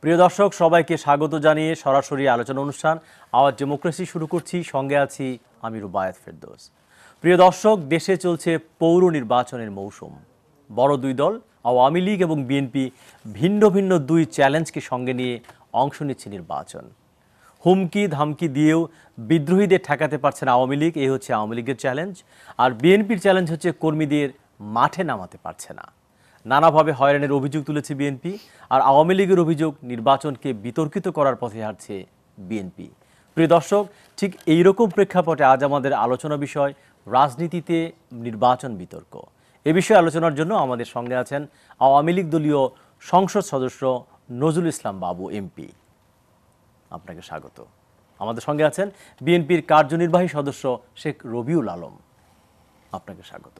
প্রিয় দর্শক, সবাইকে স্বাগত জানিয়ে সরাসরি আলোচনা অনুষ্ঠান আওয়াজ ডেমোক্রেসি শুরু করছি। সঙ্গে আছি আমি রুবায়েত ফেরদৌস। প্রিয় দর্শক, দেশে চলছে পৌর নির্বাচনের মৌসুম। বড় দুই দল আওয়ামী লীগ এবং বিএনপি ভিন্ন ভিন্ন দুই চ্যালেঞ্জকে সঙ্গে নিয়ে অংশ নিচ্ছে নির্বাচন। হুমকি ধামকি দিয়েও বিদ্রোহীদের ঠেকাতে পারছে না আওয়ামী লীগ, এই হচ্ছে আওয়ামী লীগের চ্যালেঞ্জ। আর বিএনপির চ্যালেঞ্জ হচ্ছে কর্মীদের মাঠে নামাতে পারছে না। নানাভাবে হয়রানির অভিযোগ তুলেছে বিএনপি, আর আওয়ামী লীগের অভিযোগ নির্বাচনকে বিতর্কিত করার পথে হাঁটছে বিএনপি। প্রিয় দর্শক, ঠিক এইরকম প্রেক্ষাপটে আজ আমাদের আলোচনা বিষয় রাজনীতিতে নির্বাচন বিতর্ক। এ বিষয়ে আলোচনার জন্য আমাদের সঙ্গে আছেন আওয়ামী লীগ দলীয় সংসদ সদস্য নজরুল ইসলাম বাবু এমপি। আপনাকে স্বাগত। আমাদের সঙ্গে আছেন বিএনপির কার্যনির্বাহী সদস্য শেখ রবিউল আলম। আপনাকে স্বাগত।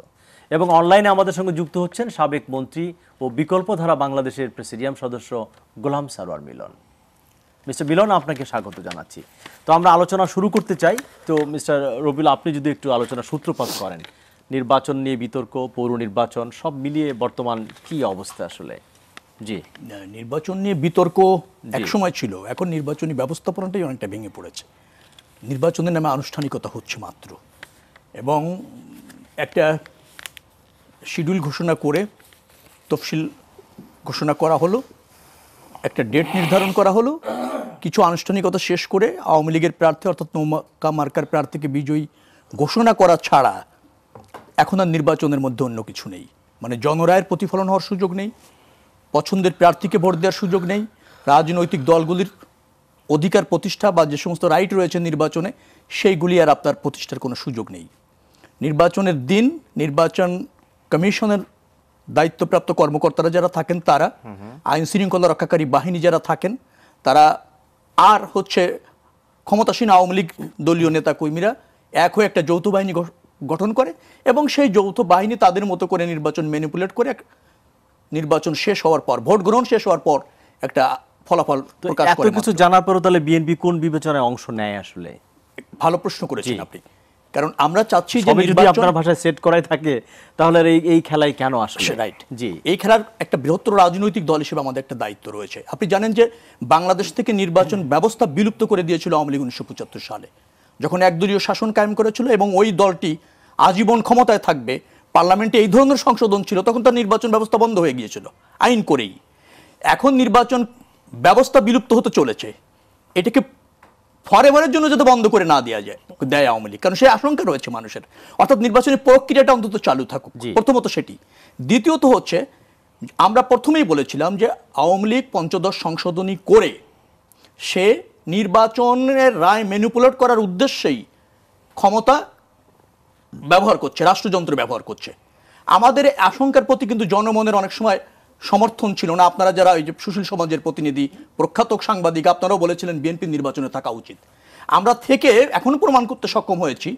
এবং অনলাইনে আমাদের সঙ্গে যুক্ত হচ্ছেন সাবেক মন্ত্রী ও বিকল্পধারা বাংলাদেশের প্রেসিডিয়াম সদস্য গোলাম সারোয়ার মিলন। মিস্টার মিলন, আপনাকে স্বাগত জানাচ্ছি। তো আমরা আলোচনা শুরু করতে চাই। তো মিস্টার রবিউল, আপনি যদি একটু আলোচনা সূত্রপাত করেন, নির্বাচন নিয়ে বিতর্ক, পৌর নির্বাচন সব মিলিয়ে বর্তমান কি অবস্থা আসলে? জি, নির্বাচন নিয়ে বিতর্ক একসময় ছিল, এখন নির্বাচনী ব্যবস্থাপনাটাই অনেকটা ভেঙে পড়েছে। নির্বাচনের নামে আনুষ্ঠানিকতা হচ্ছে মাত্র, এবং একটা শিডিউল ঘোষণা করে তফসিল ঘোষণা করা হলো, একটা ডেট নির্ধারণ করা হলো, কিছু আনুষ্ঠানিকতা শেষ করে আওয়ামী লীগের প্রার্থী অর্থাৎ নৌকা মার্কার প্রার্থীকে বিজয়ী ঘোষণা করা ছাড়া এখন আর নির্বাচনের মধ্যে অন্য কিছু নেই। মানে জনরায়ের প্রতিফলন হওয়ার সুযোগ নেই, পছন্দের প্রার্থীকে ভোট দেওয়ার সুযোগ নেই, রাজনৈতিক দলগুলির অধিকার প্রতিষ্ঠা বা যে সমস্ত রাইট রয়েছে নির্বাচনে সেইগুলি আর আপনার প্রতিষ্ঠার কোনো সুযোগ নেই। নির্বাচনের দিন নির্বাচন কমিশনের দায়িত্বপ্রাপ্ত কর্মকর্তারা যারা থাকেন, তারা আইন শৃঙ্খলা রক্ষাকারী বাহিনী যারা থাকেন, তারা আর ক্ষমতাসীন আওয়ামী লীগ দলীয় নেতা কর্মীরা এক হয়ে একটা যৌথ বাহিনী গঠন করে, এবং সেই যৌথ বাহিনী তাদের মতো করে নির্বাচন ম্যানিপুলেট করে নির্বাচন শেষ হওয়ার পর, ভোট গ্রহণ শেষ হওয়ার পর একটা ফলাফল প্রকাশ করে। এত কিছু জানার পর তাহলে বিএনপি কোন বিবেচনায় অংশ নেয় আসলে? ভালো প্রশ্ন করেছেন আপনি, কারণ আমরা চাচ্ছি যে যদি আপনার ভাষায় সেট করাই থাকে তাহলে এই খেলায় কেন আসলে? রাইট, জি, এই খেলার একটা বৃহত্তর রাজনৈতিক দল হিসেবে আমাদের একটা দায়িত্ব রয়েছে। আপনি জানেন যে বাংলাদেশ থেকে নির্বাচন ব্যবস্থা বিলুপ্ত করে দিয়েছিল আওয়ামী লীগ 1975 সালে, যখন একদলীয় শাসন কায়েম করেছিল, এবং ওই দলটি আজীবন ক্ষমতায় থাকবে, পার্লামেন্টে এই ধরনের সংশোধন ছিল, তখন তার নির্বাচন ব্যবস্থা বন্ধ হয়ে গিয়েছিল আইন করেই। এখন নির্বাচন ব্যবস্থা বিলুপ্ত হতে চলেছে, এটাকে ফরএভারের জন্য যাতে বন্ধ করে না দেয় আওয়ামী লীগ, কারণ সেই আশঙ্কা রয়েছে মানুষের। অর্থাৎ নির্বাচনের প্রক্রিয়াটা অন্তত চালু থাকুক, প্রথমত সেটি। দ্বিতীয়ত হচ্ছে, আমরা প্রথমেই বলেছিলাম যে আওয়ামী লীগ পঞ্চদশ সংশোধনী করে সে নির্বাচনের রায় ম্যানিপুলেট করার উদ্দেশ্যেই ক্ষমতা ব্যবহার করছে, রাষ্ট্রযন্ত্র ব্যবহার করছে। আমাদের আশঙ্কার প্রতি কিন্তু জনমনের অনেক সময় সমর্থন ছিল না। আপনারা যারা ওই যে সুশীল সমাজের প্রতিনিধি, প্রখ্যাত সাংবাদিক, আপনারাও বলেছিলেন বিএনপি নির্বাচনে থাকা উচিত। আমরা থেকে এখন প্রমাণ করতে সক্ষম হয়েছি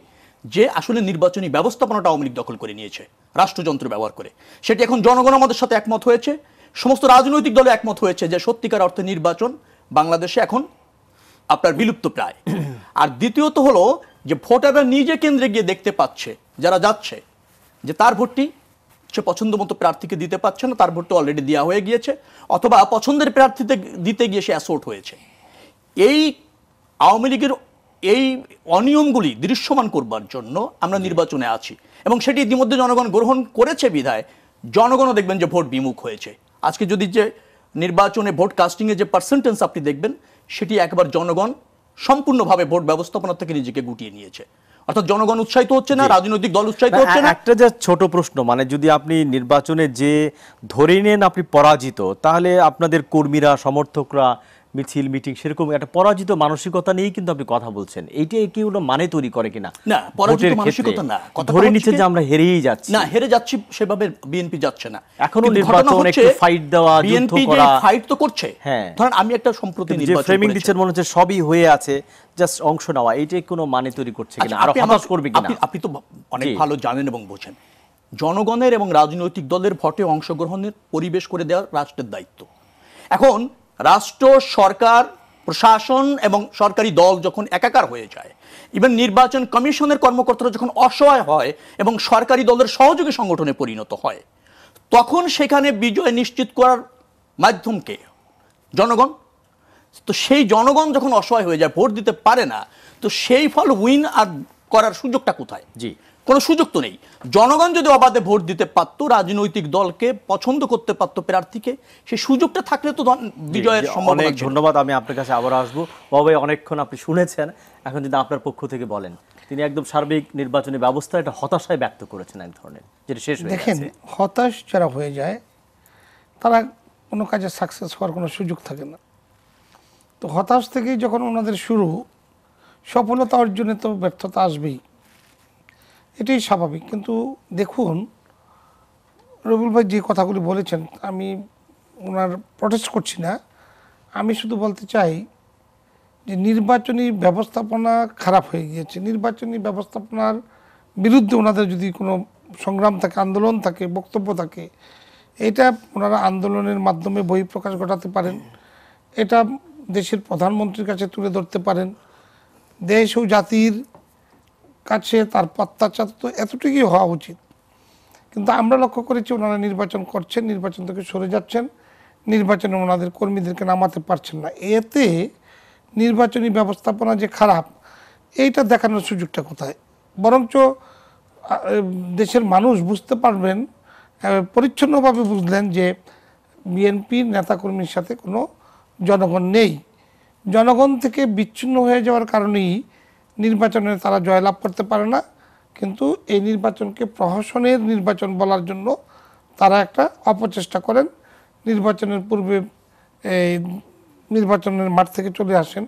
যে আসলে নির্বাচনী ব্যবস্থাপনাটা আওয়ামী লীগ দখল করে নিয়েছে রাষ্ট্রযন্ত্র ব্যবহার করে। সেটি এখন জনগণ আমাদের সাথে একমত হয়েছে, সমস্ত রাজনৈতিক দলে একমত হয়েছে যে সত্যিকার অর্থে নির্বাচন বাংলাদেশে এখন আপনার বিলুপ্ত প্রায়। আর দ্বিতীয়ত হলো যে ভোটাররা নিজে কেন্দ্রে গিয়ে দেখতে পাচ্ছে, যারা যাচ্ছে, যে তার ভোটটি সে পছন্দ মতো প্রার্থীকে দিতে পারছে না, তার ভোটটা অলরেডি দেওয়া হয়ে গিয়েছে, অথবা পছন্দের প্রার্থীতে দিতে গিয়ে সে অ্যাসোর্ট হয়েছে। এই আওয়ামী লীগের এই অনিয়মগুলি দৃশ্যমান করবার জন্য আমরা নির্বাচনে আছি, এবং সেটি ইতিমধ্যে জনগণ গ্রহণ করেছে বিধায় জনগণও দেখবেন যে ভোট বিমুখ হয়েছে। আজকে যদি যে নির্বাচনে ভোট কাস্টিংয়ের যে পার্সেন্টেজ আপনি দেখবেন, সেটি একবার জনগণ সম্পূর্ণভাবে ভোট ব্যবস্থাপনা থেকে নিজেকে গুটিয়ে নিয়েছে। অর্থাৎ জনগণ উৎসাহিত হচ্ছে না, রাজনৈতিক দল উৎসাহিত হচ্ছে না। একটা যে ছোট প্রশ্ন, মানে যদি আপনি নির্বাচনে যে ধরে নেন আপনি পরাজিত, তাহলে আপনাদের কর্মীরা, সমর্থকরা মিছিল মিটিং সেরকম একটা পরাজিত মানসিকতা নিয়েই কিন্তু আপনি কথা বলছেন, এইটা কি হলো মানে তৈরি করে কিনা? না, পরাজিত মানসিকতা না, ধরে নিচ্ছে যে আমরা হেরেই যাচ্ছি। না, হেরে যাচ্ছি সেভাবে বিএনপি যাচ্ছে না। এখনো নির্বাচন একটু ফাইট দেওয়া, যুদ্ধ করা, ফাইট তো করছে। হ্যাঁ, ধরেন আমি একটা সম্প্রতি নির্বাচন ফ্রেমিং দিচ্ছেন, মনে হচ্ছে সবই হয়ে আছে, জাস্ট অংশ নেওয়া, এইটাই কোনো মানে তৈরি করছে কিনা, আর হতাশ করবে কিনা? আপনি তো অনেক ভালো জানেন এবং বোঝেন, জনগণের এবং রাজনৈতিক দলের ভোটে অংশগ্রহণের পরিবেশ করে দেওয়া রাষ্ট্রের দায়িত্ব। এখন রাষ্ট্র, সরকার, প্রশাসন এবং সরকারি দল যখন একাকার হয়ে যায়, ইভেন নির্বাচন কমিশনের কর্মকর্তারা যখন অসহায় হয় এবং সরকারি দলের সহযোগী সংগঠনে পরিণত হয়, তখন সেখানে বিজয় নিশ্চিত করার মাধ্যমকে জনগণ, তো সেই জনগণ যখন অসহায় হয়ে যায়, ভোট দিতে পারে না, তো সেই ফল উইন আর করার সুযোগটা কোথায়? জি, কোনো সুযোগ তো নেই। জনগণ যদি অবাধে ভোট দিতে পারতো, রাজনৈতিক দলকে পছন্দ করতে পারতো প্রার্থীকে, সেই সুযোগটা থাকলে তো বিজয়ের সম্ভাবনা অনেক ছিল। ধন্যবাদ। আমি আপনার কাছে আবার আসবো। বাবা, অনেকক্ষণ আপনি শুনেছেন, এখন যদি আপনার পক্ষ থেকে বলেন, তিনি একদম সার্বিক নির্বাচনী ব্যবস্থা এটা হতাশায় ব্যক্ত করেছেন এক ধরনের, যেটা শেষ হয়ে দেখেন, গেছে। হতাশ যারা হয়ে যায় তারা কোনো কাজে সাকসেস হওয়ার কোনো সুযোগ থাকে না। তো হতাশ থেকেই যখন ওনাদের শুরু, সফলতা অর্জনে তো ব্যর্থতা আসবেই, এটাই স্বাভাবিক। কিন্তু দেখুন, রবিউল ভাই যে কথাগুলি বলেছেন, আমি ওনার প্রটেস্ট করছি না, আমি শুধু বলতে চাই যে নির্বাচনী ব্যবস্থাপনা খারাপ হয়ে গিয়েছে। নির্বাচনী ব্যবস্থাপনার বিরুদ্ধে ওনাদের যদি কোনো সংগ্রাম থাকে, আন্দোলন থাকে, বক্তব্য থাকে, এটা ওনারা আন্দোলনের মাধ্যমে বহিঃপ্রকাশ ঘটাতে পারেন, এটা দেশের প্রধানমন্ত্রীর কাছে তুলে ধরতে পারেন, দেশ ও জাতির কাছে তার প্রত্যাচার তো এতটুকুই হওয়া উচিত। কিন্তু আমরা লক্ষ্য করেছি ওনারা নির্বাচন করছেন, নির্বাচন থেকে সরে যাচ্ছেন, নির্বাচনে ওনাদের কর্মীদেরকে নামাতে পারছেন না। এতে নির্বাচনী ব্যবস্থাপনা যে খারাপ, এইটা দেখানোর সুযোগটা কোথায়? বরঞ্চ দেশের মানুষ বুঝতে পারবেন, পরিচ্ছন্নভাবে বুঝলেন যে বিএনপির নেতাকর্মীর সাথে কোনো জনগণ নেই। জনগণ থেকে বিচ্ছিন্ন হয়ে যাওয়ার কারণেই নির্বাচনে তারা জয়লাভ করতে পারে না। কিন্তু এই নির্বাচনকে প্রহসনের নির্বাচন বলার জন্য তারা একটা অপচেষ্টা করেন। নির্বাচনের পূর্বে এই নির্বাচনের মাঠ থেকে চলে আসেন,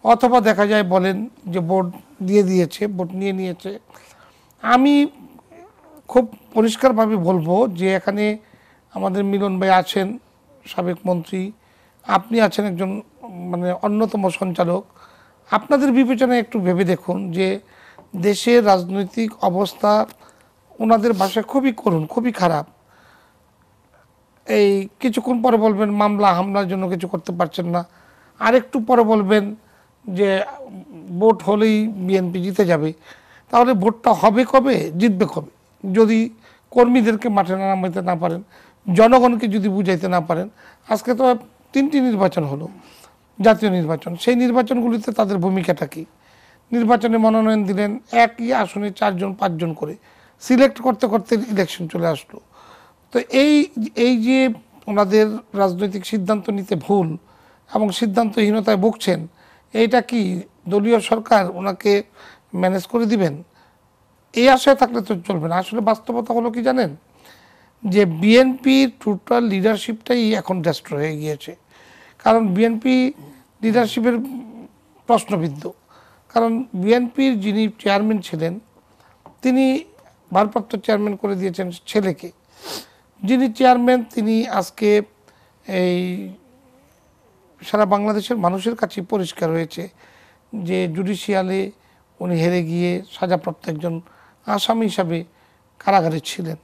অথবা দেখা যায় বলেন যে ভোট দিয়ে দিয়েছে, ভোট নিয়ে নিয়েছে। আমি খুব পরিষ্কারভাবে বলবো যে এখানে আমাদের মিলন ভাই আছেন, সাবেক মন্ত্রী, আপনি আছেন একজন মানে অন্যতম সঞ্চালক। আপনাদের বিবেচনায় একটু ভেবে দেখুন যে দেশের রাজনৈতিক অবস্থা ওনাদের ভাষায় খুবই করুণ, খুবই খারাপ। এই কিছুক্ষণ পরে বলবেন মামলা হামলার জন্য কিছু করতে পারছেন না, আরেকটু পরে বলবেন যে ভোট হলেই বিএনপি জিতে যাবে। তাহলে ভোটটা হবে কবে, জিতবে কবে? যদি কর্মীদেরকে মাঠে নামাইতে না পারেন, জনগণকে যদি বুঝাইতে না পারেন। আজকে তো 3টি নির্বাচন হলো, জাতীয় নির্বাচন, সেই নির্বাচনগুলিতে তাদের ভূমিকাটা কী? নির্বাচনে মনোনয়ন দিলেন, একই আসনে 4 জন 5 জন করে সিলেক্ট করতে করতে ইলেকশন চলে আসলো। তো এই যে ওনাদের রাজনৈতিক সিদ্ধান্ত নিতে ভুল এবং সিদ্ধান্তহীনতায় ভুগছেন, এইটা কি দলীয় সরকার ওনাকে ম্যানেজ করে দিবেন? এই আশায় থাকলে তো চলবে না। আসলে বাস্তবতা হলো কি জানেন, যে বিএনপির টোটাল লিডারশিপটাই এখন ডেস্ট্রয় হয়ে গিয়েছে। কারণ বিএনপি লিডারশিপের প্রশ্নবিদ্ধ। কারণ বিএনপির যিনি চেয়ারম্যান ছিলেন, তিনি ভারপ্রাপ্ত চেয়ারম্যান করে দিয়েছেন ছেলেকে। যিনি চেয়ারম্যান, তিনি আজকে এই সারা বাংলাদেশের মানুষের কাছে পরিষ্কার হয়েছে যে জুডিশিয়ালে উনি হেরে গিয়ে সাজাপ্রাপ্ত একজন আসামি হিসাবে কারাগারে ছিলেন।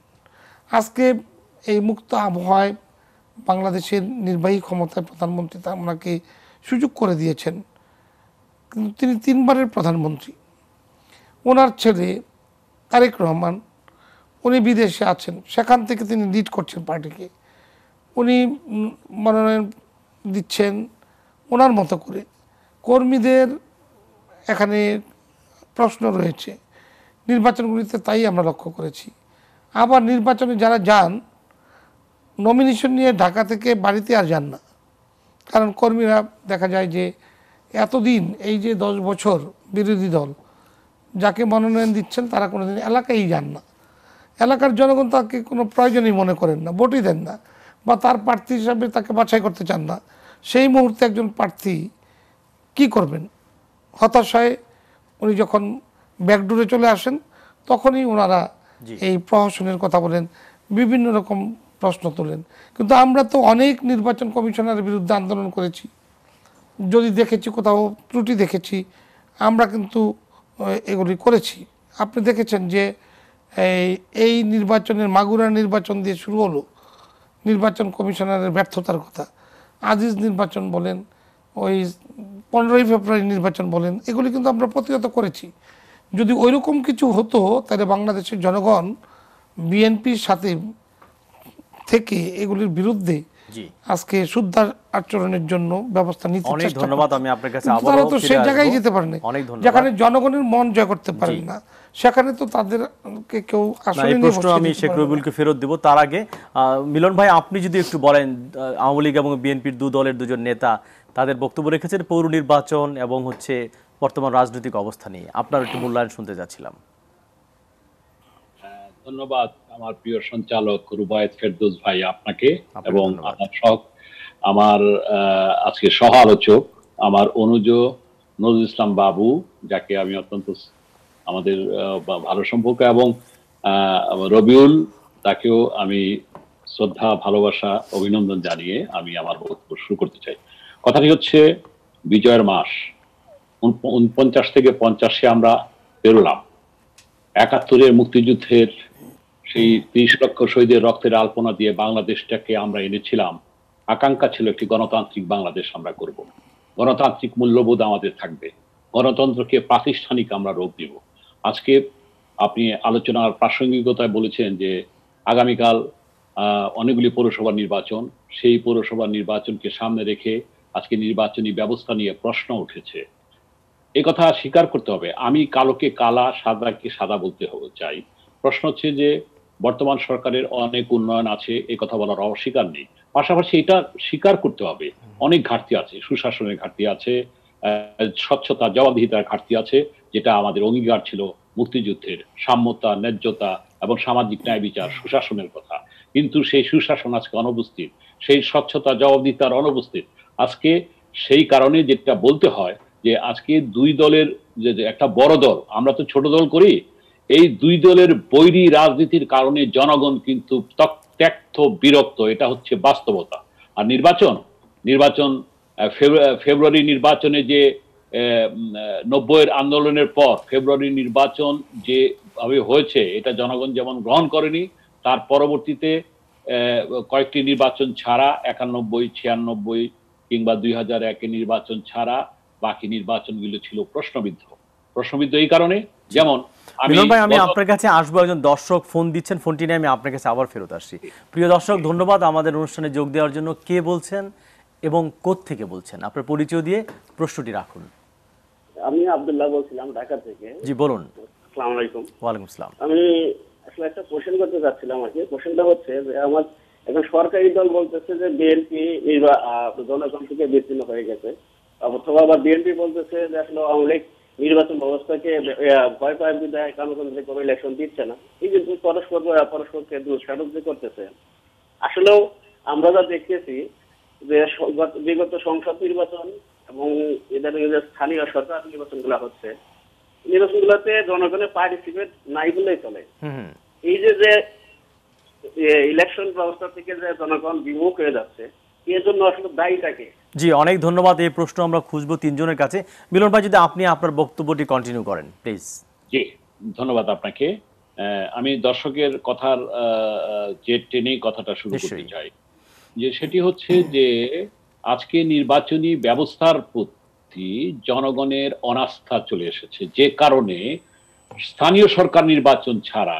আজকে এই মুক্ত আবহাওয়ায় বাংলাদেশের নির্বাহী ক্ষমতায় প্রধানমন্ত্রী তা ওনাকে সুযোগ করে দিয়েছেন, কিন্তু তিনি 3বারের প্রধানমন্ত্রী। ওনার ছেলে তারেক রহমান, উনি বিদেশে আছেন, সেখান থেকে তিনি লিড করছেন পার্টিকে। উনি মনোনয়ন দিচ্ছেন ওনার মতো করে। কর্মীদের এখানে প্রশ্ন রয়েছে নির্বাচনগুলিতে, তাই আমরা লক্ষ্য করেছি। আবার নির্বাচনে যারা যান, নমিনেশন নিয়ে ঢাকা থেকে বাড়িতে আর যান না। কারণ কর্মীরা দেখা যায় যে এতদিন এই যে 10 বছর বিরোধী দল যাকে মনোনয়ন দিচ্ছেন, তারা কোনোদিন এলাকায় যান না। এলাকার জনগণ তাকে কোনো প্রয়োজনই মনে করেন না, ভোটই দেন না, বা তার প্রার্থী হিসাবে তাকে বাছাই করতে চান না। সেই মুহূর্তে একজন প্রার্থী কি করবেন? হতাশায় উনি যখন ব্যাকডোরে চলে আসেন, তখনই ওনারা এই প্রহসনের কথা বলেন, বিভিন্ন রকম প্রশ্ন তোলেন। কিন্তু আমরা তো অনেক নির্বাচন কমিশনারের বিরুদ্ধে আন্দোলন করেছি, যদি দেখেছি কোথাও ত্রুটি দেখেছি, আমরা কিন্তু এগুলি করেছি। আপনি দেখেছেন যে এই নির্বাচনের মাগুরা নির্বাচন দিয়ে শুরু হলো নির্বাচন কমিশনারের ব্যর্থতার কথা। আজিজ নির্বাচন বলেন, ওই 15ই ফেব্রুয়ারি নির্বাচন বলেন, এগুলি কিন্তু আমরা প্রতিহত করেছি। যদি ওইরকম কিছু হতো, তাহলে বাংলাদেশের জনগণ বিএনপির সাথে থেকে এগুলির বিরুদ্ধে জি আজকে শুদ্ধার আচরণের জন্য ব্যবস্থা নিতে অনেক চেষ্টা ধন্যবাদ। করছে। আমি আপনার কাছে কিন্তু আবারও তারা তো ফিরে সেই জায়গায় আসবো। যেতে পারেনি, অনেক ধন্যবাদ। যেখানে জনগণের মন জয় করতে পারেন না, সেখানে তো তাদেরকে কেউ না, আসলে এই নিয়ে প্রশ্ন বসিয়ে আমি দিতে শেখ পারবে না। রবিউলকে ফেরত দেব। তার আগে মিলন ভাই, আপনি যদি একটু বলেন, আওয়ামী লীগ এবং বিএনপির দলের দুজন নেতা তাদের বক্তব্য রেখেছেন পৌর নির্বাচন এবং হচ্ছে বর্তমান রাজনৈতিক অবস্থা নিয়ে, আপনার একটু মূল্যায়ন শুনতে যাচ্ছিলাম। ধন্যবাদ আমার প্রিয় সঞ্চালক রুবায়েত ফেরদৌস ভাই আপনাকে, আপনাকে এবং ধন্যবাদ। আমার আজকে সহ আলোচক আমার অনুজ নজরুল ইসলাম বাবু, যাকে আমি অত্যন্ত আমাদের ভালো সম্পর্ক, এবং রবিউল, তাকেও আমি শ্রদ্ধা ভালোবাসা অভিনন্দন জানিয়ে আমি আমার বক্তব্য শুরু করতে চাই। কথাটি হচ্ছে বিজয়ের মাস, 49 থেকে 50-এ আমরা পেরোলাম। 71-এর মুক্তিযুদ্ধের সেই 30 লক্ষ শহীদের রক্তের আলপনা দিয়ে বাংলাদেশটাকে আমরা এনেছিলাম। আকাঙ্ক্ষা ছিল একটি গণতান্ত্রিক বাংলাদেশ আমরা করব, গণতান্ত্রিক মূল্যবোধ আমাদের থাকবে, গণতন্ত্রকে প্রাতিষ্ঠানিক আমরা রূপ দিব। আজকে আপনি আলোচনার প্রাসঙ্গিকতায় বলেছেন যে আগামীকাল অনেকগুলি পৌরসভা নির্বাচন, সেই পৌরসভা নির্বাচনকে সামনে রেখে আজকে নির্বাচনী ব্যবস্থা নিয়ে প্রশ্ন উঠেছে। এই কথা স্বীকার করতে হবে। আমি কালোকে কালা, সাদাকে সাদা বলতে চাই। প্রশ্ন হচ্ছে যে বর্তমান সরকারের অনেক উন্নয়ন আছে, এই কথা বলার অস্বীকার নেই। পাশাপাশি এটা স্বীকার করতে হবে অনেক ঘাটতি আছে, সুশাসনের ঘাটতি আছে, স্বচ্ছতা জবাবদিহিতার ঘাটতি আছে, যেটা আমাদের অঙ্গীকার ছিল মুক্তিযুদ্ধের, সাম্যতা, ন্যায্যতা এবং সামাজিক ন্যায় বিচার, সুশাসনের কথা। কিন্তু সেই সুশাসন আজকে অনুপস্থিত, সেই স্বচ্ছতা জবাবদিহিতার অনুপস্থিত। আজকে সেই কারণে যেটা বলতে হয় যে আজকে দুই দলের যে একটা বড় দল, আমরা তো ছোট দল করি, এই দুই দলের বৈরী রাজনীতির কারণে জনগণ কিন্তু ত্যক্ত বিরক্ত, এটা হচ্ছে বাস্তবতা। আর নির্বাচন নির্বাচন ফেব্রুয়ারি নির্বাচনে যে 90-এর আন্দোলনের পর ফেব্রুয়ারি নির্বাচন যেভাবে হয়েছে, এটা জনগণ যেমন গ্রহণ করেনি, তার পরবর্তীতে কয়েকটি নির্বাচন ছাড়া 91, 96 কিংবা 2001-এর নির্বাচন ছাড়া বাকি নির্বাচনগুলো ছিল প্রশ্নবিদ্ধ। প্রশ্নবিদ্ধ এই কারণে, যেমন মিলন ভাই, আমি আপনার কাছে আসবো। একজন দর্শক ফোন দিচ্ছেন, ফোনটি নিয়ে আমি আপনার কাছে আবার ফেরত আসছি। প্রিয় দর্শক, ধন্যবাদ আমাদের অনুষ্ঠানে যোগ দেওয়ার জন্য। কে বলছেন এবং কোত্থেকে বলছেন, আপনার পরিচয় দিয়ে প্রশ্নটি রাখুন। আমি আব্দুল্লাহ বলছিলাম ঢাকা থেকে। জি বলুন। আসসালামু আলাইকুম। ওয়ালাইকুম আসসালাম। আমি আসলে একটা কোশ্চেন করতে চাচ্ছিলাম আর কি। কোশ্চেনটা হচ্ছে যে আমার এখন সরকারি দল বলতেছে যে বিএনপি জনগণ থেকে বিচ্ছিন্ন হয়ে গেছে, অথবা আবার বিএনপি বলতেছে যে আসলে আওয়ামী লীগ নির্বাচন ব্যবস্থাকে ভয় পায় বিধায় কোনো ইলেকশন দিচ্ছে না। এই যে পরস্পরকে দুঃসাহস যে করতেছে, আসলেও আমরা যা দেখতেছি যে বিগত সংসদ নির্বাচন এবং এদের যে স্থানীয় সরকার নির্বাচনগুলো হচ্ছে, নির্বাচনগুলোতে জনগণের পার্টিসিপেট নাই বললেই চলে। এই যে ইলেকশন ব্যবস্থা থেকে যে জনগণ বিমুখ হয়ে যাচ্ছে, এর জন্য আসলে দায়ীটাকে। জি, অনেক ধন্যবাদ। এই প্রশ্ন আমরা খুঁজবো তিনজনের কাছে। মিলন ভাই, যদি আপনি আপনার বক্তব্যটি কন্টিনিউ করেন প্লিজ। জি, ধন্যবাদ আপনাকে। আমি দর্শকের কথার যে টেনে কথাটা শুরু করতে চাই, যে সেটি হচ্ছে যে আজকে নির্বাচনী ব্যবস্থার প্রতি জনগণের অনাস্থা চলে এসেছে, যে কারণে স্থানীয় সরকার নির্বাচন ছাড়া,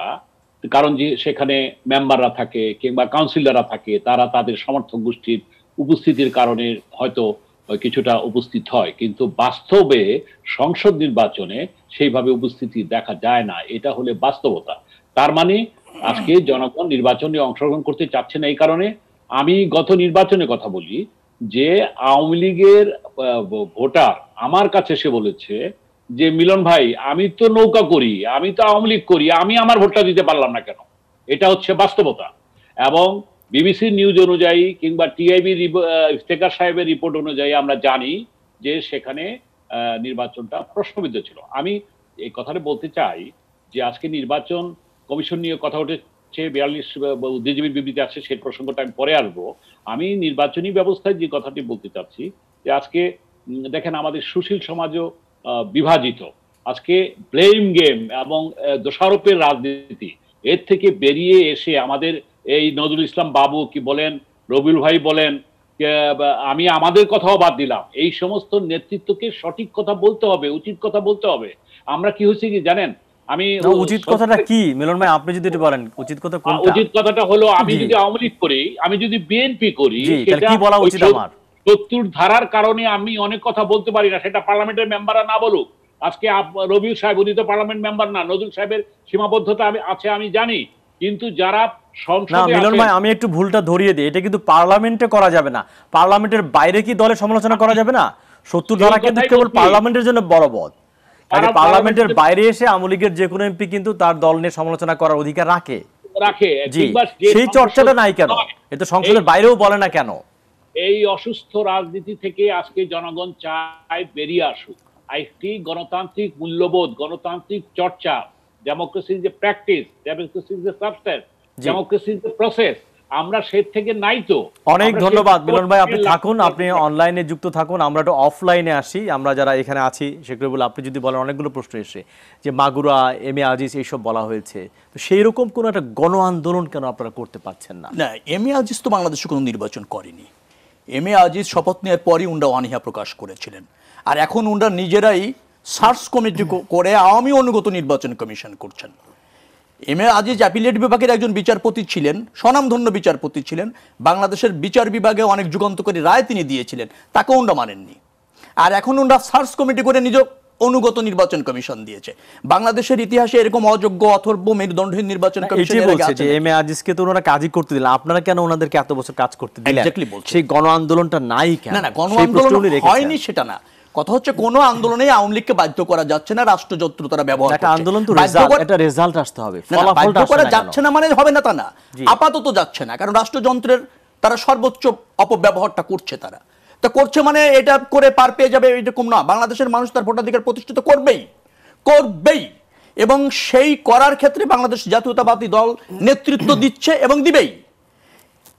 কারণ যে সেখানে মেম্বাররা থাকে কিংবা কাউন্সিলররা থাকে, তারা তাদের সমর্থক গোষ্ঠীর উপস্থিতির কারণে হয়তো কিছুটা উপস্থিত হয়, কিন্তু বাস্তবে সংসদ নির্বাচনে সেইভাবে উপস্থিতি দেখা যায় না। এটা হলে বাস্তবতা। তার মানে আজকে জনগণ নির্বাচনে অংশগ্রহণ করতে চাচ্ছে না। এই কারণে আমি গত নির্বাচনে কথা বলি যে আওয়ামী লীগের ভোটার আমার কাছে এসে বলেছে যে মিলন ভাই, আমি তো নৌকা করি, আমি তো আওয়ামী লীগ করি, আমি আমার ভোটটা দিতে পারলাম না কেন। এটা হচ্ছে বাস্তবতা। এবং বিবিসি নিউজ অনুযায়ী কিংবা টিআইবি ইফতেখার সাহেবের রিপোর্ট অনুযায়ী আমরা জানি যে সেখানে নির্বাচনটা প্রশ্নবিদ্ধ ছিল। আমি এই কথাটা বলতে চাই যে আজকে নির্বাচন কমিশন নিয়ে কথা উঠেছে, 42 বুদ্ধিজীবীর বিবৃতি আছে, সেই প্রসঙ্গটা আমি পরে আসবো। আমি নির্বাচনী ব্যবস্থায় যে কথাটি বলতে চাচ্ছি যে আজকে দেখেন আমাদের সুশীল সমাজও বিভাজিত। আজকে ব্লেম গেম এবং দোষারোপের রাজনীতি, এর থেকে বেরিয়ে এসে আমাদের এই নজরুল ইসলাম বাবু কি বলেন, রবিউল ভাই বলেন, আমি আমাদের কথাও বাদ দিলাম, এই সমস্ত নেতৃত্বকে সঠিক কথা বলতে হবে, উচিত কথা বলতে হবে। আমরা কি হয়েছে কি জানেন, আমি না, উচিত কথাটা কি মিলন ভাই, আপনি যদি একটু বলেন উচিত কথা কোনটা? উচিত কথাটা হলো, আমি জি। যদি আওয়ামী লীগ করি, আমি যদি বিএনপি করি, জি, তাহলে কি বলা উচিত আমার? 70 ধারার কারণে আমি অনেক কথা বলতে পারি না, সেটা পার্লামেন্টের মেম্বাররা না বলুক। আজকে রবিউল সাহেব, উনি তো পার্লামেন্ট মেম্বার না, নজরুল সাহেবের সীমাবদ্ধতা আছে আমি জানি, কিন্তু যারা না সংসদে মিলন আছেন, ভাই, আমি একটু ভুলটা ধরিয়ে দিই, এটা কিন্তু পার্লামেন্টে করা যাবে না। পার্লামেন্টের বাইরে কি দলের সমালোচনা করা যাবে না? 70 ধারা সেই কিন্তু কথাই কেবল বলছি। পার্লামেন্টের জন্য বলবৎ। কাজে পার্লামেন্টের পার্লামেন্টের বাইরে এসে আওয়ামী লীগের যে কোনো এমপি কিন্তু তার দল নিয়ে সমালোচনা করার অধিকার রাখে। রাখে, জি, কিংবা যে সেই চর্চাটা নাই কেন? নয়, এটা সংসদের বাইরেও বলে না কেন? এই অসুস্থ রাজনীতি থেকে আজকে জনগণ চায় বেরিয়ে আসুক। একটি গণতান্ত্রিক মূল্যবোধ, গণতান্ত্রিক চর্চা, ডেমোক্রেসি যে প্র্যাকটিস, ডেমোক্রেসি যে সাবস্টেন্স, জি। ডেমোক্রেসি যে প্রসেস, আমরা সে থেকে নাই তো। অনেক আমরা ধন্যবাদ সেই- মিলন ভাই, আপনি থাকুন, আপনি অনলাইনে যুক্ত থাকুন, আমরা একটু অফলাইনে আসি। আমরা যারা এখানে আছি সেগুলো বলে আপনি যদি বলেন, অনেকগুলো প্রশ্ন এসে যে মাগুরা, এম এ আজিজ এইসব বলা হয়েছে, তো সেই রকম কোনো একটা গণ আন্দোলন কেন আপনারা করতে পারছেন না? না, এম এ আজিজ তো বাংলাদেশে কোনো নির্বাচন করেনি। এম এ আজিজ শপথ নেওয়ার পরই উনরা অনীহা প্রকাশ করেছিলেন, আর এখন উনরা নিজেরাই সার্চ কমিটি করে আওয়ামী অনুগত নির্বাচন কমিশন করছেন। এম এ আজিজ অ্যাপিলেট বিভাগের একজন বিচারপতি ছিলেন, স্বনামধন্য বিচারপতি ছিলেন, বাংলাদেশের বিচার বিভাগে অনেক যুগান্তকারী রায় তিনি দিয়েছিলেন, তাকে উনরা মানেননি। আর এখন উনরা সার্চ কমিটি করে নিজ অনুগত নির্বাচন কমিশন দিয়েছে। বাংলাদেশের ইতিহাসে এরকম অযোগ্য অথর্ব মেরুদণ্ডহীন নির্বাচন কমিশন এটাই এর আগে বলছে আছে যে নাকি? এম এ আজিজকে তো ওনারা কাজই করতে দিলেন, আপনারা কেন ওনাদেরকে এত বছর কাজ করতে দিলেন? Exactly বলছি। সেই গণ আন্দোলনটা নাই কেন? না না, গণ সেই প্রশ্ন আন্দোলন উনি রেখেছেন। হয়নি সেটা না, কথা হচ্ছে কোন আন্দোলনে আওয়ামী লীগকে বাধ্য করা যাচ্ছে না, রাষ্ট্রযন্ত্র তারা ব্যবহার একটা করছে। আন্দোলন তো বাধ্য রেজাল্ট, করা- একটা রেজাল্ট আসতে হবে, না, না, ফলাফলটা বাধ্য আসে করা না কেন? যাচ্ছে না মানে হবে না তা না, জি। আপাতত যাচ্ছে না, কারণ রাষ্ট্রযন্ত্রের তারা সর্বোচ্চ অপব্যবহারটা করছে। তারা তা করছে মানে এটা করে পার পেয়ে যাবে এরকম না। বাংলাদেশের মানুষ তার ভোটাধিকার প্রতিষ্ঠিত করবেই করবেই, এবং সেই করার ক্ষেত্রে বাংলাদেশ জাতীয়তাবাদী দল নেতৃত্ব দিচ্ছে এবং দিবেই।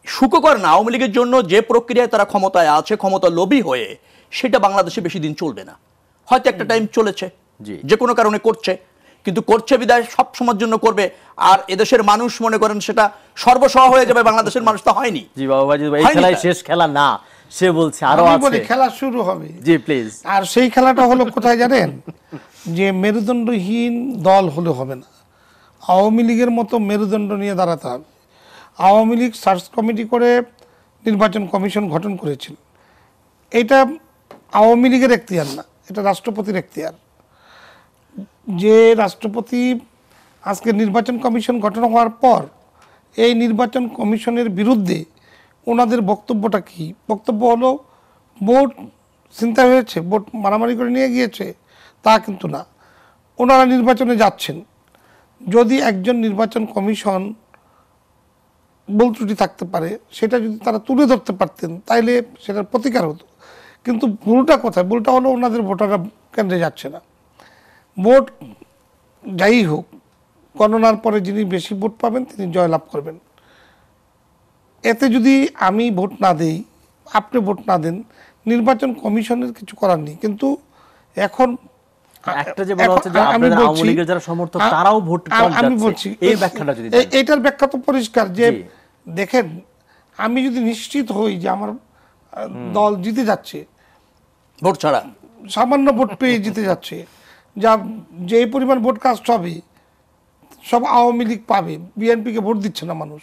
সুখকর না, আওয়ামী লীগের জন্য যে প্রক্রিয়ায় তারা ক্ষমতায় আছে, ক্ষমতা লোভী হয়ে, সেটা বাংলাদেশে বেশি দিন চলবে না। হয়তো একটা টাইম চলেছে, জি। যে কোনো কারণে করছে, কিন্তু করছে বিদায় সব সময়ের জন্য করবে। আর এদেশের মানুষ মনে করেন সেটা সর্বসহ হয়ে যাবে, বাংলাদেশের মানুষ তো হয়নি। জি বাবা, এই হয়নি খেলায় তা। শেষ খেলা না, সে বলছে আরো আমি আছে। বলি খেলা শুরু হবে। জি প্লিজ। আর সেই খেলাটা হলো কোথায় জানেন? যে মেরুদণ্ডহীন দল হলে হবে না, আওয়ামী লীগের মতো মেরুদণ্ড নিয়ে দাঁড়াতে হবে। আওয়ামী লীগ সার্চ কমিটি করে নির্বাচন কমিশন গঠন করেছিল, এটা আওয়ামী লীগের এখতিয়ার না, এটা রাষ্ট্রপতির এখতিয়ার। যে রাষ্ট্রপতি আজকে নির্বাচন কমিশন গঠন হওয়ার পর এই নির্বাচন কমিশনের বিরুদ্ধে ওনাদের বক্তব্যটা কি? বক্তব্য হলো ভোট চিন্তা হয়েছে, ভোট মারামারি করে নিয়ে গিয়েছে, তা কিন্তু না। ওনারা নির্বাচনে যাচ্ছেন, যদি একজন নির্বাচন কমিশন ভুল ত্রুটি থাকতে পারে সেটা যদি তারা তুলে ধরতে পারতেন তাইলে সেটার প্রতিকার হতো। কিন্তু ভুলটা কোথায়? ভুলটা হলো ওনাদের ভোটাররা কেন্দ্রে যাচ্ছে না। ভোট যাই হোক, গণনার পরে যিনি বেশি ভোট পাবেন তিনি জয়লাভ করবেন। এতে যদি আমি ভোট না দেই, আপনি ভোট না দেন, নির্বাচন কমিশনের কিছু করার নেই। কিন্তু এখন একটা যে বলা হচ্ছে যে আমি আপনাদের আওয়ামী বলছি- লীগের যারা সমর্থক তারাও ভোট কম আমি যাচ্ছে, বলছি এই ব্যাখ্যাটা যদি দেন। এইটার ব্যাখ্যা তো পরিষ্কার যে জি। দেখেন, আমি যদি নিশ্চিত হই যে আমার দল জিতে যাচ্ছে, ভোট ছাড়া সামান্য ভোট পেয়ে জিতে যাচ্ছে, যা যে পরিমাণ ভোট কাস্ট হবে সব আওয়ামী লীগ পাবে, বিএনপিকে ভোট দিচ্ছে না মানুষ,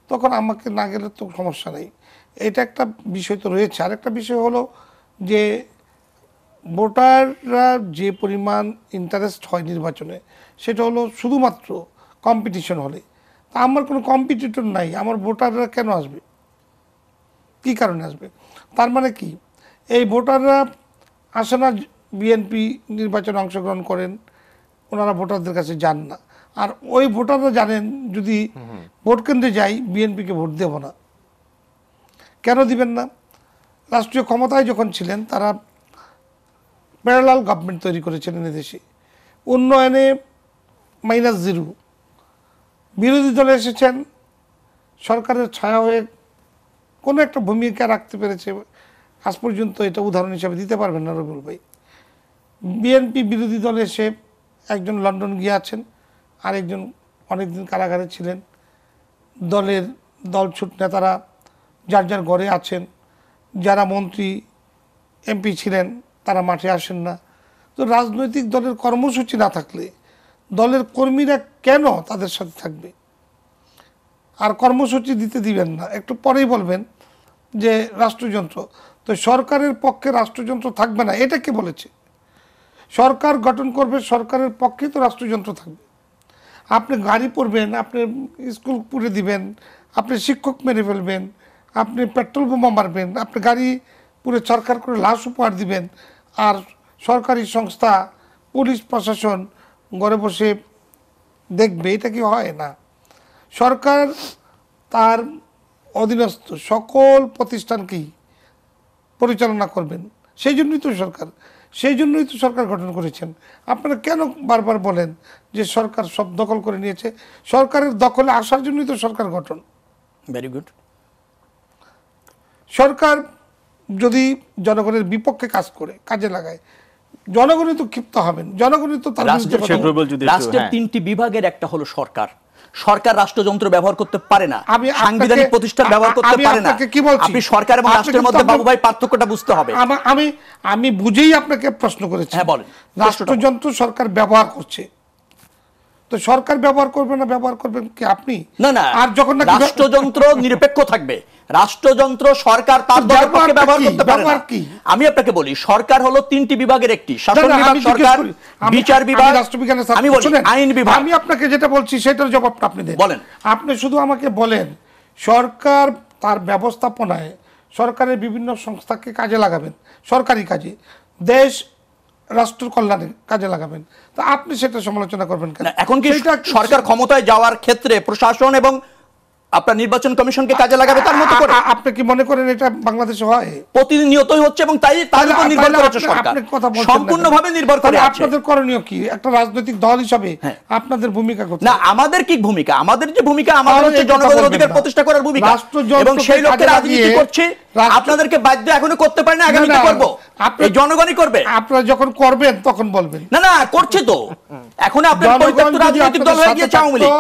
তখন আমাকে না গেলে তো সমস্যা নেই। এটা একটা বিষয় তো রয়েছে। আরেকটা বিষয় হলো যে ভোটাররা যে পরিমাণ ইন্টারেস্ট হয় নির্বাচনে, সেটা হলো শুধুমাত্র কম্পিটিশন হলে। তা আমার কোনো কম্পিটিটর নাই, আমার ভোটাররা কেন আসবে? কী কারণে আসবে? তার মানে কি, এই ভোটাররা আসে না, বিএনপি নির্বাচনে অংশগ্রহণ করেন, ওনারা ভোটারদের কাছে যান না। আর ওই ভোটাররা জানেন যদি ভোট কেন্দ্রে যাই বিএনপিকে ভোট দেব না। কেন দিবেন না? রাষ্ট্রীয় ক্ষমতায় যখন ছিলেন তারা প্যারালাল গভর্নমেন্ট তৈরি করেছিলেন এদেশে, উন্নয়নে -0। বিরোধী দলে এসেছেন, সরকারের ছায়া হয়ে কোনো একটা ভূমিকা রাখতে পেরেছে, আজ পর্যন্ত এটা উদাহরণ হিসাবে দিতে পারবেন না রবিউল ভাই। বিএনপি বিরোধী দলে এসে একজন লন্ডন গিয়ে আছেন, আরেকজন অনেকদিন কারাগারে ছিলেন। দলছুট নেতারা যার যার ঘরে আছেন, যারা মন্ত্রী এমপি ছিলেন তারা মাঠে আসেন না। তো রাজনৈতিক দলের কর্মসূচি না থাকলে দলের কর্মীরা কেন তাদের সাথে থাকবে? আর কর্মসূচি দিতে দিবেন না, একটু পরেই বলবেন যে রাষ্ট্রযন্ত্র। তো সরকারের পক্ষে রাষ্ট্রযন্ত্র থাকবে না, এটা কে বলেছে? সরকার গঠন করবে, সরকারের পক্ষে তো রাষ্ট্রযন্ত্র থাকবে। আপনি গাড়ি পড়বেন, আপনি স্কুল পুড়ে দিবেন, আপনি শিক্ষক মেরে ফেলবেন, আপনি পেট্রোল বোমা মারবেন, আপনি গাড়ি পুরো সরকার করে লাশ উপহার দিবেন, আর সরকারি সংস্থা পুলিশ প্রশাসন ঘরে বসে দেখবে, এটা কি হয়? না। সরকার তার অধীনস্থ সকল প্রতিষ্ঠানকেই পরিচালনা করবেন, সেই জন্যই তো সরকার গঠন করেছেন। আপনারা কেন বারবার বলেন যে সরকার সব দখল করে নিয়েছে? সরকারের দখলে আসার জন্যই তো সরকার গঠন। Very good. সরকার যদি জনগণের বিপক্ষে কাজ করে, কাজে লাগায়, জনগণই তো ক্ষিপ্ত হবেন, জনগণই তো তার বিরুদ্ধে কথা বলবে। রাষ্ট্রের 3টি বিভাগের একটা হলো সরকার। সরকার রাষ্ট্রযন্ত্র ব্যবহার করতে পারে না, সাংবিধানিক প্রতিষ্ঠান ব্যবহার করতে পারে না। আপনি সরকার এবং রাষ্ট্রের মধ্যে বাবু ভাই পার্থক্যটা বুঝতে হবে। আমি বুঝেই আপনাকে প্রশ্ন করেছি। হ্যাঁ, বলেন। রাষ্ট্রযন্ত্র সরকার ব্যবহার করছে, তো সরকার ব্যবহার করবে না, ব্যবহার করবেন কি আপনি? না না, আর যখন রাষ্ট্রযন্ত্র নিরপেক্ষ থাকবে, রাষ্ট্রযন্ত্র সরকার তার দলের পক্ষে ব্যবহার করতে পারে না। আমি আপনাকে বলি, সরকার হলো 3টি বিভাগের একটি, শাসন বিভাগ সরকার, বিচার বিভাগ, রাষ্ট্রবিজ্ঞানের ছাত্র, আমি বলি আইন বিভাগ। আমি আপনাকে যেটা বলছি সেটার জবাবটা আপনি দেন। বলেন। আপনি শুধু আমাকে বলেন সরকার তার ব্যবস্থাপনায় সরকারের বিভিন্ন সংস্থাকে কাজে লাগাবেন, সরকারি কাজে, দেশ রাষ্ট্র কল্যাণে কাজে লাগাবেন, তা আপনি সেটা সমালোচনা করবেন কেন? এখন কি সরকার ক্ষমতায় যাওয়ার ক্ষেত্রে প্রশাসন এবং আপনার নির্বাচন কমিশনকে কাজে লাগাবে তার মতো করে? আপনি কি মনে করেন এটা বাংলাদেশে হয়? প্রতিনিয়তই হচ্ছে, এবং তাই তার উপর নির্ভর করছে সরকার, সম্পূর্ণভাবে নির্ভর করে। আপনাদের করণীয় কি? একটা রাজনৈতিক দল হিসাবে আপনাদের ভূমিকা কোথায়? না, আমাদের কি ভূমিকা? আমাদের যে ভূমিকা, আমাদের হচ্ছে জনগণের অধিকার প্রতিষ্ঠা করার ভূমিকা, এবং সেই লক্ষ্যে রাজনীতি করছে। আপনাদেরকে বাধ্য এখনো করতে পারে না, আগামীতে করব, এই জনগণই করবে। আপনারা যখন করবেন তখন বলবেন। না না, করছে তো, এখন আপনার পরিত্যক্ত রাজনৈতিক দল হয়ে গিয়েছে আওয়ামী লীগ।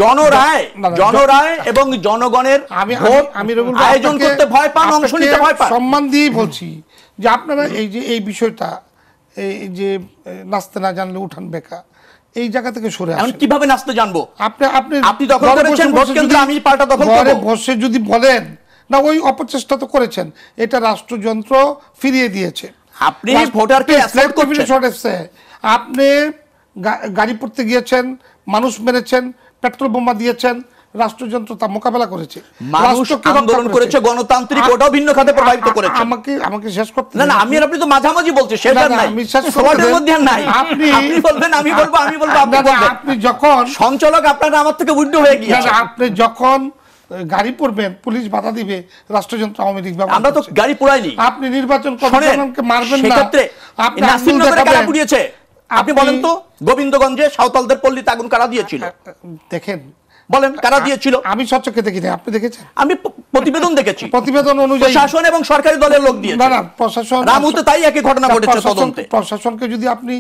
জনরায় এবং জনগণের আয়োজন করতে ভয় পান, অংশ নিতে ভয় পান। সম্মান দিয়ে বলছি যে আপনারা এই বিষয়টা, এই যে নাচতে না জানলে উঠান বেকা, এই জায়গা থেকে সরে আসেন। কিভাবে নাচতে জানবো? আপনি দখল করেছেন ভোট কেন্দ্র, আমি পাল্টা দখল করব। বসে যদি বলেন না, ওই অপচেষ্টা তো করেছেন, এটা রাষ্ট্রযন্ত্র ফিরিয়ে দিয়েছে। আপনি ভোটারকে অ্যাসল্ট করছেন, আপনি গাড়ি পড়তে গিয়েছেন, মানুষ মেরেছেন, পেট্রোল বোমা দিয়েছেন, রাষ্ট্রযন্ত্র তা মোকাবেলা করেছে। মানুষ আন্দোলন করেছে, গণতান্ত্রিক, ওটাও ভিন্ন খাতে প্রভাবিত করেছে। আমাকে শেষ করতে না না, আমি আর আপনি তো মাঝামাঝি বলছি, সেটা নাই, সবার মধ্যে নাই। আপনি বলবেন, আমি বলবো, আমি বলবো, আপনি বলবেন। আপনি যখন সঞ্চালক আপনারা আমার থেকে উইন্ডো হয়ে গিয়েছে। আপনি যখন গাড়ি পড়বেন, পুলিশ বাধা দিবে, রাষ্ট্রযন্ত্র আওয়ামী লীগ ব্যবহার। আমরা তো গাড়ি পোড়াইনি। আপনি নির্বাচন কমিশনকে মারবেন না, আপনি নাসিরনগরে কারা পুড়িয়েছে? আপনি বলেন তো, গোবিন্দগঞ্জে সাঁওতালদের পল্লীতে আগুন কারা দিয়েছিল? দেখেন, বলেন কারা দিয়েছিল? আমি সচক্ষে দেখিনি, আপনি দেখেছেন? আমি প্রতিবেদন দেখেছি, প্রতিবেদন অনুযায়ী প্রশাসন এবং সরকারি দলের লোক দিয়েছে। না না, প্রশাসন রামুতে তাই একই ঘটনা ঘটেছে তদন্তে। প্রশাসনকে যদি আপনি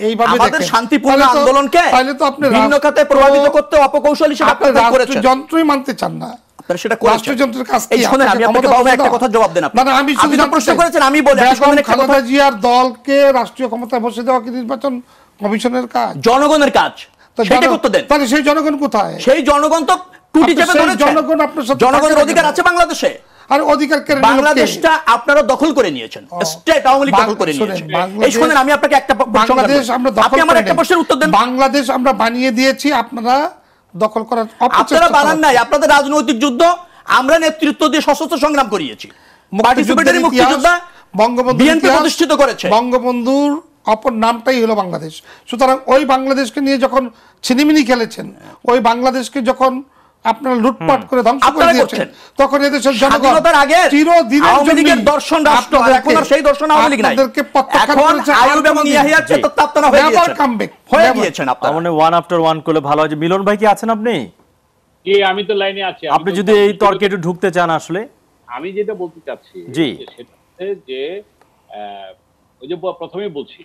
এইভাবে আমাদের শান্তিপূর্ণ আন্দোলনকে তাহলে তো আপনি ভিন্ন খাতে প্রভাবিত করতে অপকৌশল হিসেবে আপনারা করেছেন। যন্ত্রই মানতে চান না, আপনারা সেটা করেছেন। রাষ্ট্রযন্ত্রের কাজ কি? এই শুনেন, আমি আপনাকে বাবা একটা কথা জবাব দেন। না না, আমি শুধু প্রশ্ন করেছেন, আমি বলি, খালেদা জিয়ার দলকে রাষ্ট্রীয় ক্ষমতায় বসে দেওয়া কি নির্বাচন কমিশনের কাজ? জনগণের কাজ, সেটা করতে দেন। তাহলে সেই জনগণ কোথায়? সেই জনগণ তো টুটি চেপে ধরেছে। জনগণের অধিকার আছে বাংলাদেশে। আর অধিকার কেড়ে বাংলাদেশটা আপনারা দখল করে নিয়েছেন, স্টেট আওয়ামী লীগ দখল করে নিয়েছে। এই শুনেন, আমি আপনাকে একটা বাংলাদেশ আমরা দখল, আপনি আমার একটা প্রশ্নের উত্তর দেন। বাংলাদেশ আমরা বানিয়ে দিয়েছি, আপনারা দখল করার আপনারা বানান নাই। আপনাদের রাজনৈতিক যুদ্ধ আমরা নেতৃত্ব দিয়ে সশস্ত্র সংগ্রাম করিয়েছি। পার্টিসিপেটরি মুক্তিযোদ্ধা বিএনপি প্রতিষ্ঠিত করেছে। বঙ্গবন্ধুর অপর নামটাই হলো বাংলাদেশ। সুতরাং ওই বাংলাদেশকে নিয়ে যখন ছিনিমিনি খেলেছেন, ওই বাংলাদেশকে যখন আপনারা লুটপাট করে ধ্বংস করে দিয়েছেন, তখন এদেশের জনগণ চিরদিনের দর্শন রাষ্ট্র, এখন আর সেই দর্শন আওয়ামী লীগ নাই। এখন আইয়ুব এবং ইয়াহিয়ার চেতনা আপনারা হয়ে গিয়েছেন। আপনারা মানে ওয়ান আফটার ওয়ান করলে ভালো হয়। মিলন ভাই কি আছেন আপনি? আমি তো লাইনে আছি। আপনি যদি এই তর্কে একটু ঢুকতে চান। আসলে আমি যেটা বলতে চাচ্ছি সেটা হচ্ছে যে ওই যে প্রথমেই বলছি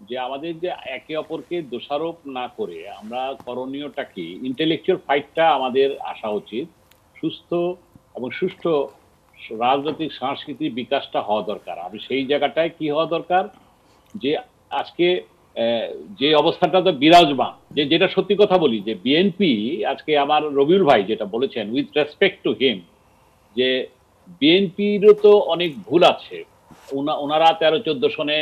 যে আমাদের যে একে অপরকে দোষারোপ না করে আমরা করণীয়টা কি, ইন্টেলেকচুয়াল ফাইটটা আমাদের আসা উচিত, সুস্থ এবং সুষ্ঠু রাজনৈতিক সাংস্কৃতিক বিকাশটা হওয়া দরকার। আমি সেই জায়গাটায় কি হওয়া দরকার যে আজকে যে অবস্থাটা তো বিরাজমান, যেটা সত্যি কথা বলি, যে বিএনপি আজকে আমার রবিউল ভাই যেটা বলেছেন, উইথ রেসপেক্ট টু হিম, যে বিএনপিরও তো অনেক ভুল আছে। ওনারা 13-14 সনে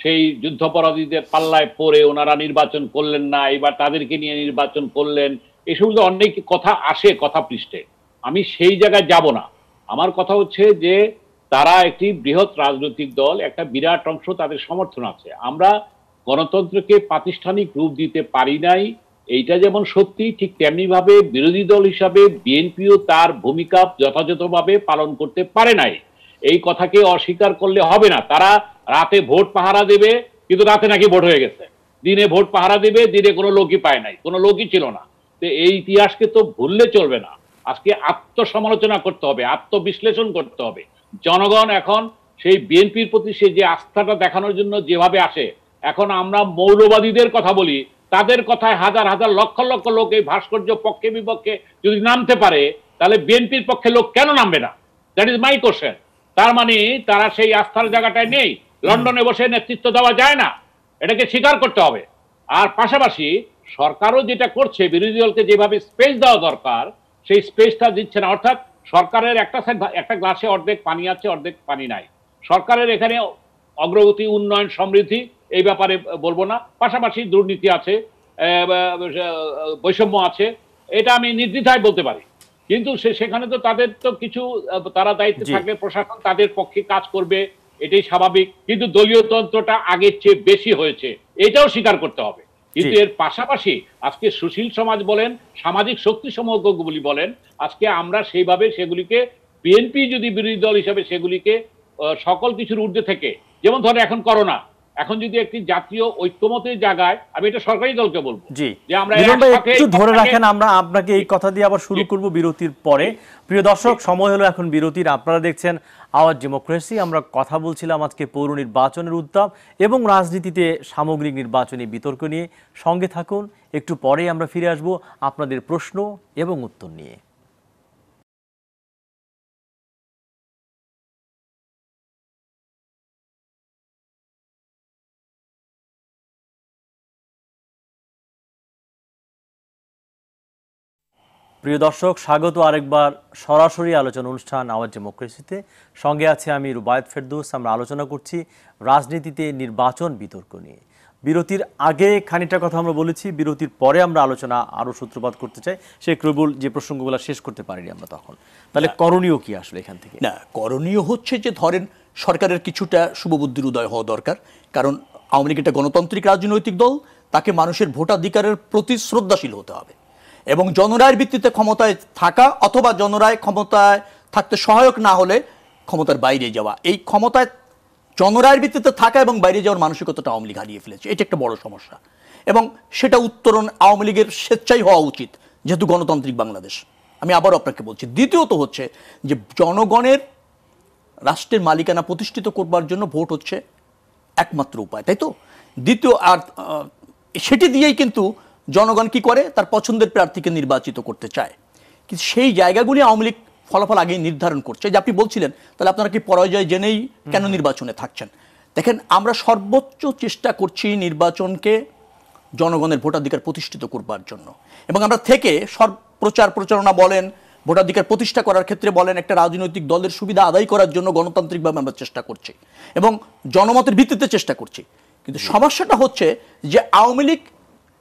সেই যুদ্ধাপরাধীদের পাল্লায় পড়ে ওনারা নির্বাচন করলেন না, এবার তাদেরকে নিয়ে নির্বাচন করলেন, এসব অনেক কথা আসে কথা পৃষ্ঠে। আমি সেই জায়গায় যাব না। আমার কথা হচ্ছে যে তারা একটি বৃহৎ রাজনৈতিক দল, একটা বিরাট অংশ তাদের সমর্থন আছে। আমরা গণতন্ত্রকে প্রাতিষ্ঠানিক রূপ দিতে পারি নাই, এইটা যেমন সত্যি, ঠিক তেমনি ভাবে বিরোধী দল হিসাবে বিএনপিও তার ভূমিকা যথাযথভাবে পালন করতে পারে নাই। এই কথাকে অস্বীকার করলে হবে না। তারা রাতে ভোট পাহারা দেবে, কিন্তু রাতে নাকি ভোট হয়ে গেছে। দিনে ভোট পাহারা দেবে, দিনে কোনো লোকই পায় নাই, কোনো লোকই ছিল না। তো এই ইতিহাসকে তো ভুললে চলবে না। আজকে আত্মসমালোচনা করতে হবে, আত্মবিশ্লেষণ করতে হবে। জনগণ এখন সেই বিএনপির প্রতি সে যে আস্থাটা দেখানোর জন্য যেভাবে আসে, এখন আমরা মৌলবাদীদের কথা বলি, তাদের কথায় হাজার হাজার লক্ষ লক্ষ লোক এই ভাস্কর্য পক্ষে বিপক্ষে যদি নামতে পারে, তাহলে বিএনপির পক্ষে লোক কেন নামবে না? That is my question. তার মানে তারা সেই আস্থার জায়গাটায় নেই। লন্ডনে বসে নেতৃত্ব দেওয়া যায় না, এটাকে স্বীকার করতে হবে। আর পাশাপাশি সরকারও যেটা করছে, বিরোধী দলকে যেভাবে স্পেস দেওয়া দরকার সেই স্পেসটা দিচ্ছে না। অর্থাৎ সরকারের একটা গ্লাসে অর্ধেক পানি আছে, অর্ধেক পানি নাই। সরকারের এখানে অগ্রগতি, উন্নয়ন, সমৃদ্ধি এই ব্যাপারে বলবো না, পাশাপাশি দুর্নীতি আছে, বৈষম্য আছে, এটা আমি নির্দ্বিধায় বলতে পারি। কিন্তু সেখানে তো তাদের তো কিছু, তারা দায়িত্বে থাকলে প্রশাসন তাদের পক্ষে কাজ করবে, এটাই স্বাভাবিক। কিন্তু দলীয় তন্ত্রটা আগের চেয়ে বেশি হয়েছে, এটাও স্বীকার করতে হবে। কিন্তু এর পাশাপাশি আজকে সুশীল সমাজ বলেন, সামাজিক শক্তি সমগ্রগুলি বলেন, আজকে আমরা সেইভাবে সেগুলিকে, বিএনপি যদি বিরোধী দল হিসাবে সেগুলিকে সকল কিছুর ঊর্ধ্বে থেকে, যেমন ধরে এখন করোনা, এখন যদি একটি জাতীয় ঐক্যমতের জায়গায়, আমি এটা সরকারি দলকে বলবো যে আমরা একটু ধরে রাখেন, আমরা আপনাকে এই কথা দিয়ে আবার শুরু করব বিরতির পরে। প্রিয় দর্শক, সময় হলো এখন বিরতির। আপনারা দেখছেন আওয়াজ ডেমোক্রেসি। আমরা কথা বলছিলাম আজকে পৌর নির্বাচনের উত্তাপ এবং রাজনীতিতে সামগ্রিক নির্বাচনী বিতর্ক নিয়ে। সঙ্গে থাকুন, একটু পরে আমরা ফিরে আসব আপনাদের প্রশ্ন এবং উত্তর নিয়ে। প্রিয় দর্শক, স্বাগত আরেকবার সরাসরি আলোচনা অনুষ্ঠান আওয়াজ ডেমোক্রেসিতে। সঙ্গে আছে আমি রুবায়েত ফেরদৌস। আমরা আলোচনা করছি রাজনীতিতে নির্বাচন বিতর্ক নিয়ে। বিরতির আগে খানিকটা কথা আমরা বলেছি, বিরতির পরে আমরা আলোচনা আরও সূত্রপাত করতে চাই। শেখ রবিউল, যে প্রসঙ্গগুলো শেষ করতে পারিনি আমরা তখন, তাহলে করণীয় কি আসলে এখান থেকে? না, করণীয় হচ্ছে যে ধরেন সরকারের কিছুটা শুভবুদ্ধির উদয় হওয়া দরকার। কারণ আওয়ামী লীগ একটা গণতান্ত্রিক রাজনৈতিক দল, তাকে মানুষের ভোটাধিকারের প্রতি শ্রদ্ধাশীল হতে হবে এবং জনরায়ের ভিত্তিতে ক্ষমতায় থাকা অথবা জনরায় ক্ষমতায় থাকতে সহায়ক না হলে ক্ষমতার বাইরে যাওয়া, এই ক্ষমতায় জনরায়ের ভিত্তিতে থাকা এবং বাইরে যাওয়ার মানসিকতাটা আওয়ামী লীগ হারিয়ে ফেলেছে। এটা একটা বড় সমস্যা এবং সেটা উত্তরণ আওয়ামী লীগের স্বেচ্ছাই হওয়া উচিত, যেহেতু গণতান্ত্রিক বাংলাদেশ। আমি আবারও আপনাকে বলছি, দ্বিতীয়ত হচ্ছে যে জনগণের রাষ্ট্রের মালিকানা প্রতিষ্ঠিত করবার জন্য ভোট হচ্ছে একমাত্র উপায়, তাই তো? দ্বিতীয়, আর সেটি দিয়েই কিন্তু জনগণ কি করে, তার পছন্দের প্রার্থীকে নির্বাচিত করতে চায়। কিন্তু সেই জায়গাগুলি আওয়ামী লীগ ফলাফল আগেই নির্ধারণ করছে। যে আপনি বলছিলেন তাহলে আপনারা কি পরাজয় জেনেই কেন নির্বাচনে থাকছেন? দেখেন, আমরা সর্বোচ্চ চেষ্টা করছি নির্বাচনকে জনগণের ভোটাধিকার প্রতিষ্ঠিত করবার জন্য, এবং আমরা থেকে প্রচার প্রচারণা বলেন, ভোটাধিকার প্রতিষ্ঠা করার ক্ষেত্রে বলেন, একটা রাজনৈতিক দলের সুবিধা আদায় করার জন্য গণতান্ত্রিকভাবে আমরা চেষ্টা করছি এবং জনমতের ভিত্তিতে চেষ্টা করছি। কিন্তু সমস্যাটা হচ্ছে যে আওয়ামী লীগ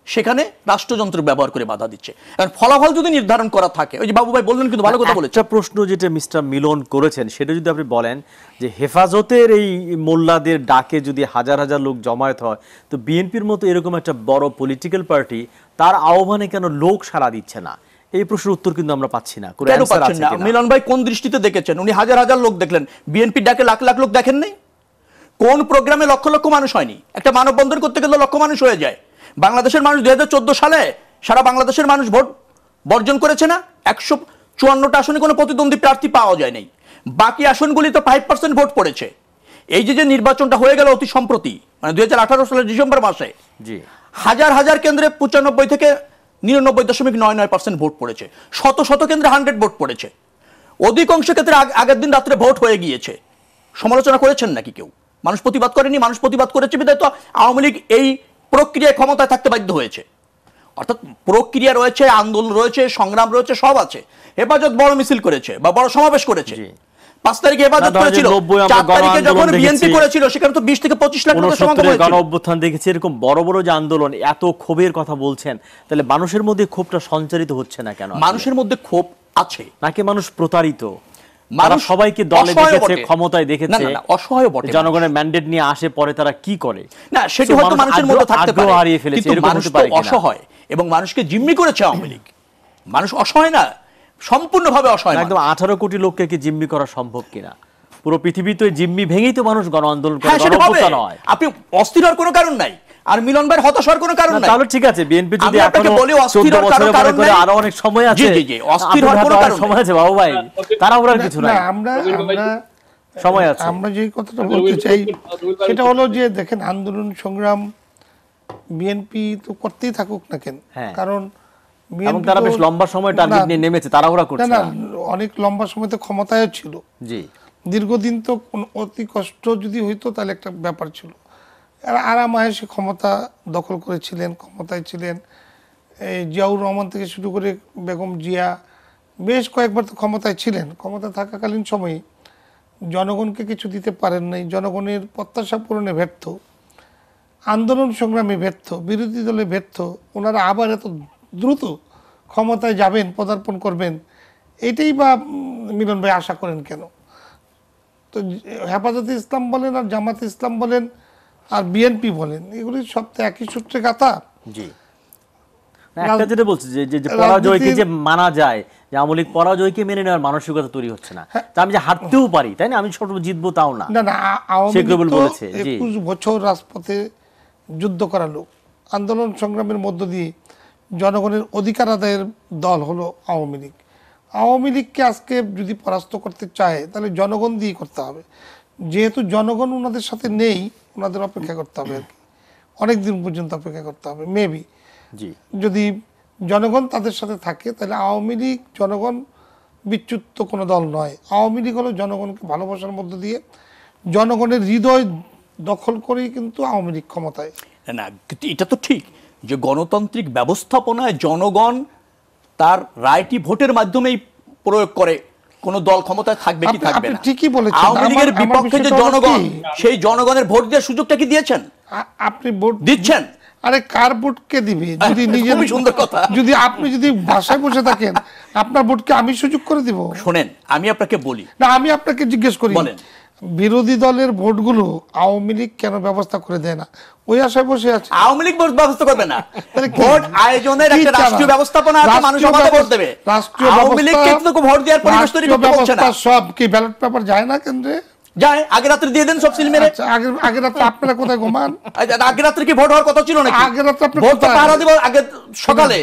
সেখানে রাষ্ট্রযন্ত্র ব্যবহার করে বাধা দিচ্ছে। কারণ ফলাফল যদি নির্ধারণ করা থাকে, ওই যে বাবু ভাই বললেন, কিন্তু ভালো কথা বলেছেন। একটা প্রশ্ন যেটা মিস্টার মিলন করেছেন, সেটা যদি আপনি বলেন যে হেফাজতের এই মোল্লাদের ডাকে যদি হাজার হাজার লোক জমায়েত হয়, তো বিএনপির মতো এরকম একটা বড় পলিটিক্যাল পার্টি তার আহ্বানে কেন লোক সাড়া দিচ্ছে না? এই প্রশ্নের উত্তর কিন্তু আমরা পাচ্ছি না। কেন পাচ্ছেন না? মিলন ভাই কোন দৃষ্টিতে দেখেছেন? উনি হাজার হাজার লোক দেখলেন, বিএনপির ডাকে লাখ লাখ লোক দেখেন নাই? কোন প্রোগ্রামে লক্ষ লক্ষ মানুষ হয়নি? একটা মানববন্ধন করতে গেলে লক্ষ মানুষ হয়ে যায়। বাংলাদেশের মানুষ 2014 সালে সারা বাংলাদেশের মানুষ ভোট বর্জন করেছে না? 154টা আসনে কোনো প্রতিদ্বন্দ্বী প্রার্থী পাওয়া যায় নাই, বাকি আসনগুলিতে 5% ভোট পড়েছে। এই যে নির্বাচনটা হয়ে গেল অতি সম্প্রতি, মানে 2018 সালের ডিসেম্বর মাসে, হাজার হাজার কেন্দ্রে 95 থেকে 99.99% ভোট পড়েছে, শত শত কেন্দ্রে 100 ভোট পড়েছে, অধিকাংশ ক্ষেত্রে আগের দিন রাত্রে ভোট হয়ে গিয়েছে। সমালোচনা করেছেন নাকি কেউ? মানুষ প্রতিবাদ করেনি? মানুষ প্রতিবাদ করেছে বিধায় তো আওয়ামী লীগ এই প্রক্রিয়ায় ক্ষমতায় থাকতে বাধ্য হয়েছে। অর্থাৎ প্রক্রিয়া রয়েছে, আন্দোলন রয়েছে, সংগ্রাম রয়েছে, সব আছে। হেফাজত বড় মিছিল করেছে বা বড় সমাবেশ করেছে, 5 তারিখে হেফাজত করেছিল, 4 তারিখে যখন বিএনপি করেছিল সেখানে তো 20 থেকে 25 লাখ লোকের সমাগম হয়েছিল। গণ অভ্যুত্থান দেখেছি, এরকম বড় বড় যে আন্দোলন, এত ক্ষোভের কথা বলছেন, তাহলে মানুষের মধ্যে ক্ষোভটা সঞ্চারিত হচ্ছে না কেন? মানুষের মধ্যে ক্ষোভ আছে নাকি মানুষ প্রতারিত? মানুষ সবাইকে দলে দেখেছে, ক্ষমতায় দেখেছে, অসহায় বটে, জনগণের ম্যান্ডেট নিয়ে আসে, পরে তারা কি করে না সেটা হয়তো মানুষের মধ্যে থাকতে পারে, হারিয়ে ফেলেছে, কিন্তু মানুষ তো অসহায় এবং মানুষকে জিম্মি করেছে আওয়ামী লীগ। মানুষ অসহায় না, সম্পূর্ণভাবে অসহায়। একদম 18 কোটি লোককে কি জিম্মি করা সম্ভব কিনা? পুরো পৃথিবী তো জিম্মি ভেঙেই তো মানুষ গণ আন্দোলন করে, গণঅভ্যুত্থান হয়। আপনি অস্থির হওয়ার কোনো কারণ নাই, আর মিলন ভাইয়ের হতাশ হওয়ার কোনো কারণ নাই। তাহলে ঠিক আছে, বিএনপি যদি আপনাকে এখনো বলি অস্থির হওয়ার কারণ নাই, আরো অনেক সময় আছে। জি জি জি, অস্থির হওয়ার কোনো কারণ সময় আছে বাবু ভাই, তারা ওরার কিছু নাই, আমরা সময় আছে। আমরা যে কথাটা বলতে চাই সেটা হলো যে দেখেন, আন্দোলন সংগ্রাম বিএনপি তো করতেই থাকুক না কেন, কারণ বিএনপি তারা বেশ লম্বা সময় টার্গেট নিয়ে নেমেছে, তাড়াহুড়া করছে না, অনেক লম্বা সময় তো ক্ষমতায় ছিল। জি, দীর্ঘদিন তো অতি কষ্ট যদি হইতো তাহলে একটা ব্যাপার ছিল। আরামায়েশে ক্ষমতা দখল করেছিলেন, ক্ষমতায় ছিলেন। এই জিয়াউর রহমান থেকে শুরু করে বেগম জিয়া বেশ কয়েকবার তো ক্ষমতায় ছিলেন। ক্ষমতা থাকাকালীন সময়ে জনগণকে কিছু দিতে পারেন নাই, জনগণের প্রত্যাশা পূরণে ব্যর্থ, আন্দোলন সংগ্রামে ব্যর্থ, বিরোধী দলে ব্যর্থ। ওনারা আবার এত দ্রুত ক্ষমতায় যাবেন, পদার্পণ করবেন, এটাই বা মিলন ভাই আশা করেন কেন? তো হেফাজতে ইসলাম বলেন আর জামাতে ইসলাম বলেন আর বিএনপি বলেন, এগুলি সব তো একই সূত্রে গাথা। জি, একটা যেটা বলছে যে পরাজয়কে যে মানা যায়, যে আওয়ামী লীগ পরাজয়কে মেনে নেওয়ার মানসিকতা তৈরি হচ্ছে না। আমি যে হারতেও পারি, তাই না, আমি ছোট জিতবো তাও না। না না, আওয়ামী লীগ তো 21 বছর রাজপথে যুদ্ধ করা লোক, আন্দোলন সংগ্রামের মধ্য দিয়ে জনগণের অধিকার আদায়ের দল হলো আওয়ামী লীগ। আওয়ামী লীগকে আজকে যদি পরাস্ত করতে চায় তাহলে জনগণ দিয়ে করতে হবে। যেহেতু জনগণ ওনাদের সাথে নেই, ওনাদের অপেক্ষা করতে হবে আর কি, অনেক দিন পর্যন্ত অপেক্ষা করতে হবে। মেবি যদি জনগণ তাদের সাথে থাকে তাহলে আওয়ামী লীগ জনগণ বিচ্যুত কোনো দল নয়। আওয়ামী লীগ হলো জনগণকে ভালোবাসার মধ্য দিয়ে জনগণের হৃদয় দখল করেই কিন্তু আওয়ামী লীগ ক্ষমতায়। না, এটা তো ঠিক যে গণতান্ত্রিক ব্যবস্থাপনায় জনগণ তার রায়টি ভোটের মাধ্যমেই প্রয়োগ করে, কোন দল ক্ষমতায় থাকবে কি থাকবে না। ঠিকই বলেছেন, আওয়ামী লীগের বিপক্ষে যে জনগণ, সেই জনগণের ভোট দেওয়ার সুযোগটা কি দিয়েছেন? আপনি ভোট দিচ্ছেন? আরে কার ভোটকে দিবে? যদি নিজের, সুন্দর কথা, যদি আপনি যদি বাসায় বসে থাকেন, আপনার ভোটকে আমি সুযোগ করে দিব? শোনেন, আমি আপনাকে বলি না, আমি আপনাকে জিজ্ঞেস করি, বিরোধী দলের ভোটগুলো আওয়ামী লীগ কেন ব্যবস্থা করে দেয় না? ওই আশায় বসে আছে। আওয়ামী লীগ ভোট ব্যবস্থা করবে না, ভোট আয়োজনের একটা রাষ্ট্রীয় ব্যবস্থাপনা আছে, মানুষ আমাদের ভোট দেবে। আওয়ামী লীগ কিন্তু ভোট দেওয়ার পরিবেশ তৈরি করতে পারছে না। সব কি ব্যালট পেপার যায় না কেন্দ্রে? যায়, আগে রাত্রে দিয়ে দেন সব সিল মেরে। আগে রাত্রে আপনারা কোথায় ঘুমান? আগে রাত্রে কি ভোট হওয়ার কথা ছিল নাকি? আগে রাত্রে আপনি ভোট পাহারা দিব আগে সকালে,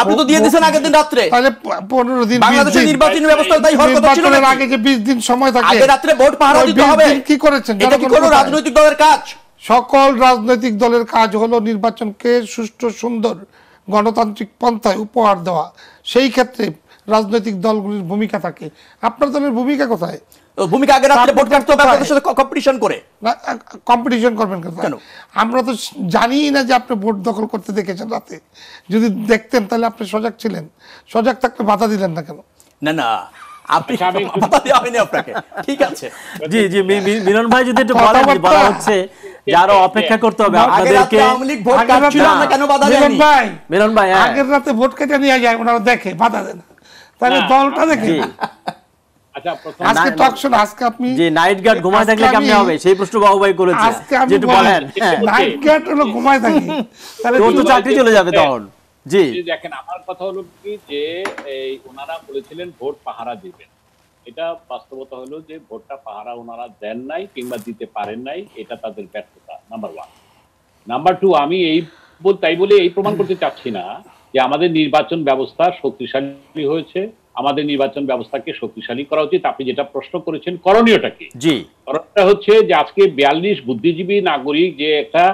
আপনি তো দিয়ে দিয়েছেন আগের দিন রাত্রে। তাহলে 15 দিন বাংলাদেশের নির্বাচনী ব্যবস্থা তাই হওয়ার কথা ছিল না। আগে যে 20 দিন সময় থাকে, আগে রাত্রে ভোট পাহারা দিতে হবে। কি করেছেন? এটা কি কোনো রাজনৈতিক দলের কাজ? সকল রাজনৈতিক দলের কাজ হলো নির্বাচনকে সুষ্ঠু সুন্দর গণতান্ত্রিক পন্থায় উপহার দেওয়া। সেই ক্ষেত্রে রাজনৈতিক দলগুলির ভূমিকা থাকে। আপনার দলের ভূমিকা কোথায়? ভূমিকা আগে রাত্রে ভোট কাটতে হবে আপনাদের সাথে কম্পিটিশন করে। না, কম্পিটিশন করবেন কেন? আমরা তো জানি না যে আপনি ভোট দখল করতে দেখেছেন রাতে। যদি দেখতেন তাহলে আপনি সজাগ ছিলেন, সজাগ থাকলে বাধা দিলেন না কেন? না না, আপনি বাধা দেওয়া হয়নি আপনাকে, ঠিক আছে। জি জি, মিলন ভাই যদি একটু বলা হচ্ছে যারা অপেক্ষা করতে হবে আপনাদেরকে। ভোট কাটছিল, আমরা কেন বাধা দেইনি? মিলন ভাই আগের রাতে ভোট কেটে নিয়ে যায়, ওনারা দেখে, বাধা দেন, তাহলে দলটা দেখে। আজকে টক শো, আজকে আপনি যে নাইট গার্ড ঘুমায় থাকলে কেমনে হবে সেই প্রশ্ন বাবু ভাই করেছে। যেটা বলেন নাইট গার্ড হলো ঘুমায় থাকে, তাহলে তোর তো চাকরি চলে যাবে তখন। জি দেখেন, আমার কথা হলো কি যে এই ওনারা বলেছিলেন ভোট পাহারা দিবেন, এটা বাস্তবতা হলো যে ভোটটা পাহারা ওনারা দেন নাই কিংবা দিতে পারেন নাই, এটা তাদের ব্যর্থতা, নাম্বার 1। নাম্বার 2, আমি তাই বলে এই প্রমাণ করতে চাচ্ছি না যে আমাদের নির্বাচন ব্যবস্থা শক্তিশালী হয়েছে। আমাদের নির্বাচন ব্যবস্থাকে শক্তিশালী করা উচিত। আপনি যেটা প্রশ্ন করেছেন করণীয়টা কি? জি, করণীয়টা হচ্ছে যে আজকে 42 বুদ্ধিজীবী নাগরিক যে একটা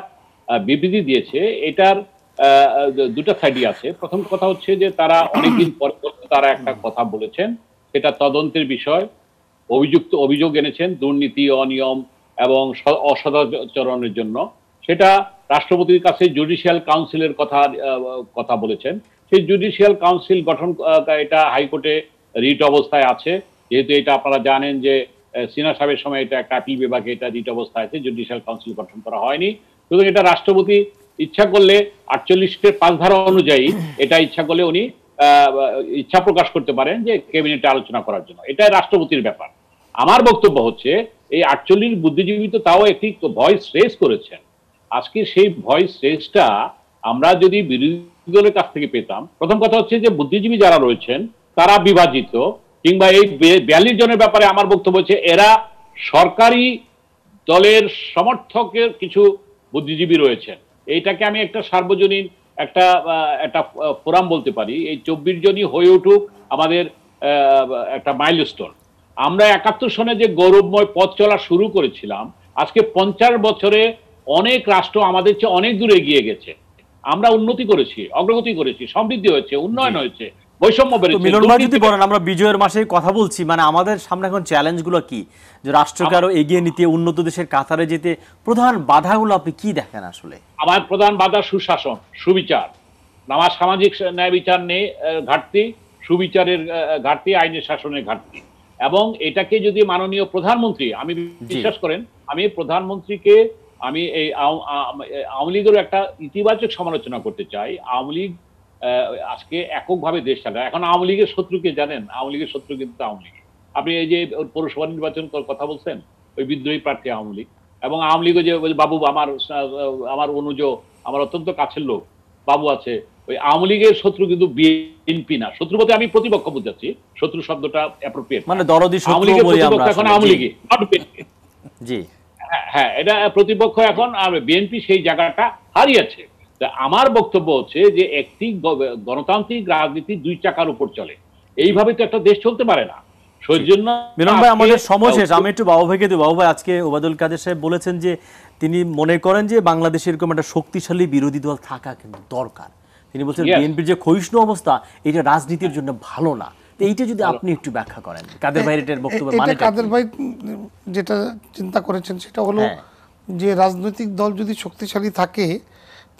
বিবৃতি দিয়েছে, এটার দুটা সাইডই আছে। প্রথম কথা হচ্ছে যে তারা অনেকদিন পরে তারা একটা কথা বলেছেন, সেটা তদন্তের বিষয়। অভিযোগ এনেছেন দুর্নীতি, অনিয়ম এবং অসদাচরণের জন্য, সেটা রাষ্ট্রপতির কাছে জুডিশিয়াল কাউন্সিলের কথা বলেছেন। সেই জুডিশিয়াল কাউন্সিল গঠন, এটা হাইকোর্টে রিট অবস্থায় আছে। যেহেতু এটা আপনারা জানেন যে সিনহা সাহেবের সময় এটা একটা আপিল বিভাগে এটা রিট অবস্থায় আছে, জুডিশিয়াল কাউন্সিল গঠন করা হয়নি। সুতরাং এটা রাষ্ট্রপতি ইচ্ছা করলে 48-এর 5 ধারা অনুযায়ী এটা ইচ্ছা করলে উনি ইচ্ছা প্রকাশ করতে পারেন যে ক্যাবিনেটে আলোচনা করার জন্য। এটা রাষ্ট্রপতির ব্যাপার। আমার বক্তব্য হচ্ছে এই 48 বুদ্ধিজীবী তো তাও একটি ভয়েস রেজ করেছেন। আজকে সেই ভয়েস রেজটা আমরা যদি বিরোধী দলের কাছ থেকে পেতাম, প্রথম কথা হচ্ছে যে বুদ্ধিজীবী যারা রয়েছেন তারা বিভাজিত, কিংবা এই 42 জনের ব্যাপারে আমার বক্তব্য হচ্ছে এরা সরকারি দলের সমর্থকের কিছু বুদ্ধিজীবী রয়েছেন। এইটাকে আমি একটা সার্বজনীন একটা ফোরাম বলতে পারি। এই 24 জনই হয়ে উঠুক আমাদের একটা মাইলস্টোন। আমরা 71 সনে যে গৌরবময় পথ চলা শুরু করেছিলাম, আজকে 50 বছরে অনেক রাষ্ট্র আমাদের চেয়ে অনেক দূরে এগিয়ে গেছে। আমরা উন্নতি করেছি, অগ্রগতি করেছি, সমৃদ্ধি হয়েছে, উন্নয়ন হয়েছে, বৈষম্য বেড়েছে। মিলন ভাই যদি বলেন, আমরা বিজয়ের মাসে কথা বলছি, মানে আমাদের সামনে এখন চ্যালেঞ্জগুলো কি, যে রাষ্ট্রকে আরো এগিয়ে নিতে, উন্নত দেশের কাতারে যেতে প্রধান বাধাগুলো আপনি কি দেখেন? আসলে আমার প্রধান বাধা সুশাসন, সুবিচার। আমার সামাজিক ন্যায় বিচার নেই ঘাটতি, সুবিচারের ঘাটতি, আইনের শাসনের ঘাটতি। এবং এটাকে যদি মাননীয় প্রধানমন্ত্রী, আমি বিশ্বাস করেন আমি প্রধানমন্ত্রীকে আমি এই আওয়ামী লীগের একটা ইতিবাচক সমালোচনা করতে চাই। আওয়ামী লীগ আজকে এককভাবে দেশ চালায়। এখন আওয়ামী লীগের শত্রুকে জানেন? আওয়ামী লীগের শত্রু কিন্তু আওয়ামী লীগ। আপনি এই যে পৌরসভা নির্বাচন কথা বলছেন, ওই বিদ্রোহী প্রার্থী আওয়ামী লীগ। এবং আওয়ামী লীগও যে বাবু, আমার অনুজ, আমার অত্যন্ত কাছের লোক বাবু আছে, ওই আওয়ামী লীগের শত্রু কিন্তু বিএনপি না। শত্রু বলতে আমি প্রতিপক্ষ বুঝাচ্ছি, শত্রু শব্দটা অ্যাপ্রোপ্রিয়েট, মানে দরদি আওয়ামী লীগের প্রতিপক্ষ এখন আওয়ামী লীগই, নট বিএনপি। জি হ্যাঁ, এটা প্রতিপক্ষ এখন, আর বিএনপি সেই জায়গাটা হারিয়েছে। আমার বক্তব্য হচ্ছে যে একটি গণতান্ত্রিক রাজনীতি 2 চাকার উপর চলে, এইভাবে তো একটা দেশ চলতে পারে না। সেজন্য মিলন ভাই, আমাদের সময় শেষ। আমি একটু বাবু ভাইকে দেব। বাবু ভাই, আজকে ওবায়দুল কাদের সাহেব বলেছেন যে তিনি মনে করেন যে বাংলাদেশে এরকম একটা শক্তিশালী বিরোধী দল থাকা কিন্তু দরকার। তিনি বলছেন বিএনপির যে ক্ষয়িষ্ণু অবস্থা, এটা রাজনীতির জন্য ভালো না। এইটা যদি আপনি একটু ব্যাখ্যা করেন, কাদের ভাই এর বক্তব্য মানে কাদের ভাই যেটা চিন্তা করেছেন সেটা হলো যে রাজনৈতিক দল যদি শক্তিশালী থাকে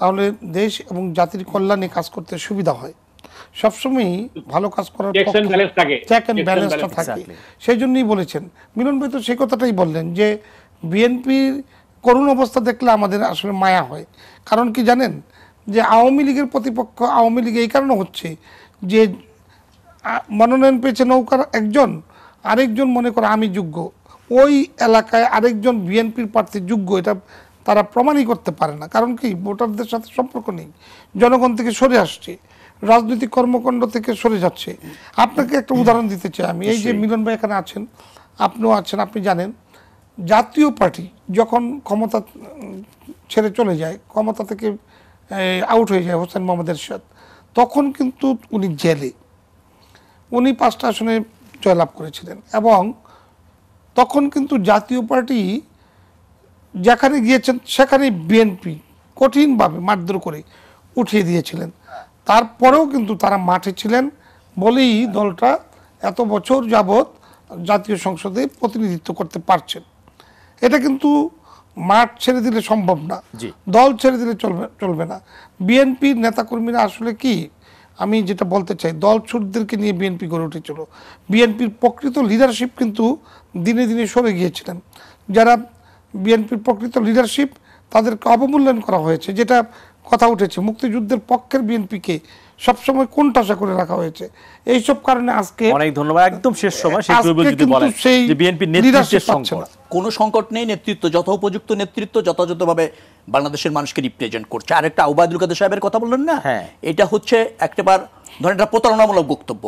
তাহলে দেশ এবং জাতির কল্যাণে কাজ করতে সুবিধা হয়। সবসময়ই ভালো কাজ করার চেক অ্যান্ড ব্যালেন্সটা থাকে। সেই জন্যই বলেছেন মিলন ভাই, তো সেই কথাটাই বললেন যে বিএনপির করুণ অবস্থা দেখলে আমাদের আসলে মায়া হয়। কারণ কি জানেন, যে আওয়ামী লীগের প্রতিপক্ষ আওয়ামী লীগ এই কারণে হচ্ছে যে মনোনয়ন পেয়েছে নৌকার একজন, আরেকজন মনে করে আমি যোগ্য, ওই এলাকায় আরেকজন বিএনপির প্রার্থী যোগ্য, এটা তারা প্রমাণই করতে পারে না। কারণ কি, ভোটারদের সাথে সম্পর্ক নেই, জনগণ থেকে সরে আসছে, রাজনৈতিক কর্মকাণ্ড থেকে সরে যাচ্ছে। আপনাকে একটা উদাহরণ দিতে চাই আমি। এই যে মিলন ভাই এখানে আছেন, আপনিও আছেন, আপনি জানেন জাতীয় পার্টি যখন ক্ষমতা ছেড়ে চলে যায়, ক্ষমতা থেকে আউট হয়ে যায় হোসেন মোহাম্মদ এরশাদ, তখন কিন্তু উনি জেলে, উনি 5টা আসনে জয়লাভ করেছিলেন। এবং তখন কিন্তু জাতীয় পার্টি যেখানে গিয়েছেন সেখানে বিএনপি কঠিনভাবে মারধর করে উঠিয়ে দিয়েছিলেন। তারপরেও কিন্তু তারা মাঠে ছিলেন বলেই দলটা এত বছর যাবৎ জাতীয় সংসদে প্রতিনিধিত্ব করতে পারছেন। এটা কিন্তু মাঠ ছেড়ে দিলে সম্ভব না, দল ছেড়ে দিলে চলবে না। বিএনপির নেতাকর্মীরা আসলে কি, আমি যেটা বলতে চাই, দল ছুটদেরকে নিয়ে বিএনপি গড়ে উঠেছিল। বিএনপির প্রকৃত লিডারশিপ কিন্তু দিনে দিনে সরে গিয়েছিলেন। যারা বিএনপির প্রকৃত লিডারশিপ, তাদেরকে অবমূল্যায়ন করা হয়েছে। যেটা কথা উঠেছে, মুক্তিযুদ্ধের পক্ষের বিএনপিকে সবসময় কোণঠাসা করে রাখা হয়েছে। এইসব কারণে আজকে অনেক ধন্যবাদ। একদম শেষ সময় শেখ রবিউল যদি বলেন যে বিএনপি নেতৃত্বের সংকট, কোনো সংকট নেই, নেতৃত্ব যথোপযুক্ত নেতৃত্ব যথাযথভাবে বাংলাদেশের মানুষকে রিপ্রেজেন্ট করছে। আরেকটা ওবায়দুল কাদের সাহেবের কথা বললেন না, এটা হচ্ছে একবার ধরেন একটা প্রতারণামূলক বক্তব্য।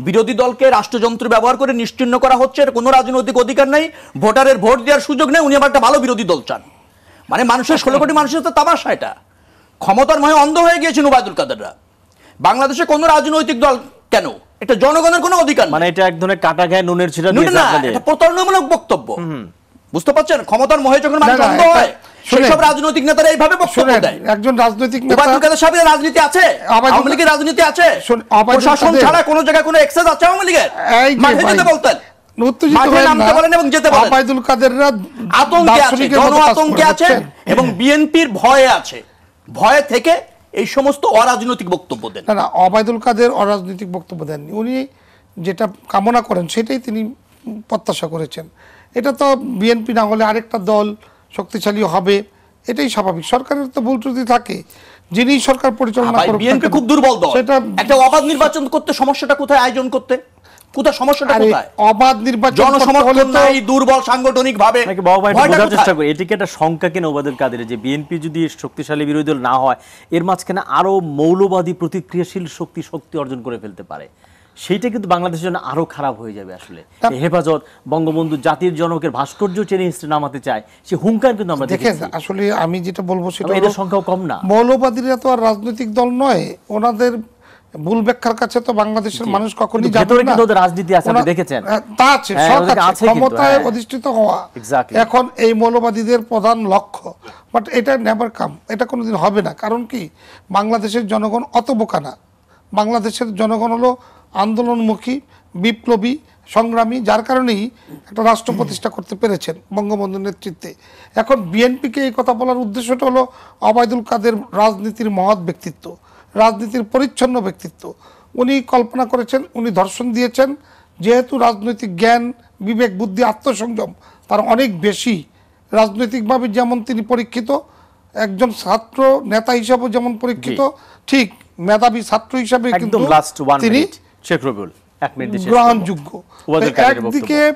বিরোধী দলকে রাষ্ট্রযন্ত্র ব্যবহার করে নিশ্চিহ্ন করা হচ্ছে, এর কোনো রাজনৈতিক অধিকার নেই, ভোটারের ভোট দেওয়ার সুযোগ নেই, উনি আবার একটা ভালো বিরোধী দল চান। মানে মানুষের 16 কোটি মানুষের তো তামাশা এটা। ক্ষমতার মহে অন্ধ হয়ে গিয়েছেন ওবায়দুল কাদেররা। বাংলাদেশে কোনো রাজনৈতিক দল কেন, এটা জনগণের কোনো অধিকার, মানে এটা এক ধরনের কাটা গায়ে নুনের ছিটা দিয়ে এটা প্রতারণামূলক বক্তব্য। বুঝতে পারছেন, ক্ষমতার মহে যখন মানুষ অন্ধ হয়, সেসব রাজনৈতিক নেতারা এইভাবে বক্তব্য দেয়। একজন রাজনৈতিক নেতা, ওবায়দুল কাদের সাহেবের রাজনীতি আছে, আওয়ামী লীগের রাজনীতি আছে, প্রশাসন ছাড়া কোনো জায়গায় কোনো এক্সেস আছে আওয়ামী লীগের? মাঠে যেতে বলতেন, উত্তেজিত মাঠে হয়েন নামতে না। বলেন এবং যেতে বলেন। ওবায়দুল কাদেররা আতঙ্কে আছে, দার্শনিকের জন মতো কাজ আতঙ্কে করে, আছে বুঝছেন? এবং বিএনপির ভয়ে আছে। ভয়ে থেকে এই সমস্ত অরাজনৈতিক বক্তব্য দেন। না না, ওবায়দুল কাদের অরাজনৈতিক বক্তব্য দেননি। উনি যেটা কামনা করেন সেটাই তিনি প্রত্যাশা করেছেন। এটা তো বিএনপি না হলে আরেকটা দল শক্তিশালী হবে, এটাই স্বাভাবিক। সরকারের তো ভুল ত্রুটি থাকে, যিনি সরকার পরিচালনা করবেন। বিএনপি খুব দুর্বল দল। সেটা একটা অবাধ নির্বাচন করতে সমস্যাটা কোথায়? আয়োজন করতে কোথায় সমস্যাটা? আরে কোথায়? অবাধ নির্বাচন করতে হলে জনসমর্থন তো নাই, দুর্বল সাংগঠনিক ভাবে। নাকি বাবা একটু বোঝার চেষ্টা করি, এটিকে একটা শঙ্কা কেন ওবায়দুল কাদের যে বিএনপি যদি শক্তিশালী বিরোধী দল না হয়, এর মাঝখানে আরো মৌলবাদী প্রতিক্রিয়াশীল শক্তি অর্জন করে ফেলতে পারে, সেইটা কিন্তু বাংলাদেশের জন্য আরো খারাপ হয়ে যাবে। আসলে এই হেফাজত, বঙ্গবন্ধু জাতির জনকের ভাস্কর্য চেনে নামাতে চায়, সে হুঙ্কার কিন্তু আমরা দেখেন। দেখেছি। আসলে আমি যেটা বলবো সেটা এদের হলো, সংখ্যাও কম না। মৌলবাদীরা তো আর রাজনৈতিক দল নয়, ওনাদের ভুল ব্যাখ্যার কাছে তো বাংলাদেশের মানুষ কখনোই কিন্তু যাবে ভেতরে না। কিন্তু ওদের রাজনীতি আছে, আপনি ওনা- দেখেছেন। তা আছে, হ্যাঁ, শখ ওদের আছে, আছে কিন্তু, ক্ষমতায় হ্যাঁ। অধিষ্ঠিত হওয়া Exactly. এখন এই মৌলবাদীদের প্রধান লক্ষ্য। বাট এটা নেভার কাম, এটা কোনোদিন হবে না। কারণ কি, বাংলাদেশের জনগণ অত বোকা না। বাংলাদেশের জনগণ হলো আন্দোলনমুখী, বিপ্লবী, সংগ্রামী, যার কারণেই একটা রাষ্ট্র প্রতিষ্ঠা করতে পেরেছেন বঙ্গবন্ধুর নেতৃত্বে। এখন বিএনপিকে এই কথা বলার উদ্দেশ্যটা হলো ওবায়দুল কাদের রাজনীতির মহৎ ব্যক্তিত্ব, রাজনীতির পরিচ্ছন্ন ব্যক্তিত্ব। উনি কল্পনা করেছেন, উনি দর্শন দিয়েছেন, যেহেতু রাজনৈতিক জ্ঞান, বিবেক, বুদ্ধি, আত্মসংযম তার অনেক বেশি, রাজনৈতিকভাবে যেমন তিনি পরীক্ষিত, একজন ছাত্র নেতা হিসাবেও যেমন পরীক্ষিত, ঠিক মেধাবী ছাত্র হিসাবে কিন্তু একদম লাস্ট 1 তিনি মিনিট শেখ রবিউল, 1 মিনিট শেষ করব। গ্রহণযোগ্য। ওবায়দুল কাদেরের একদিকে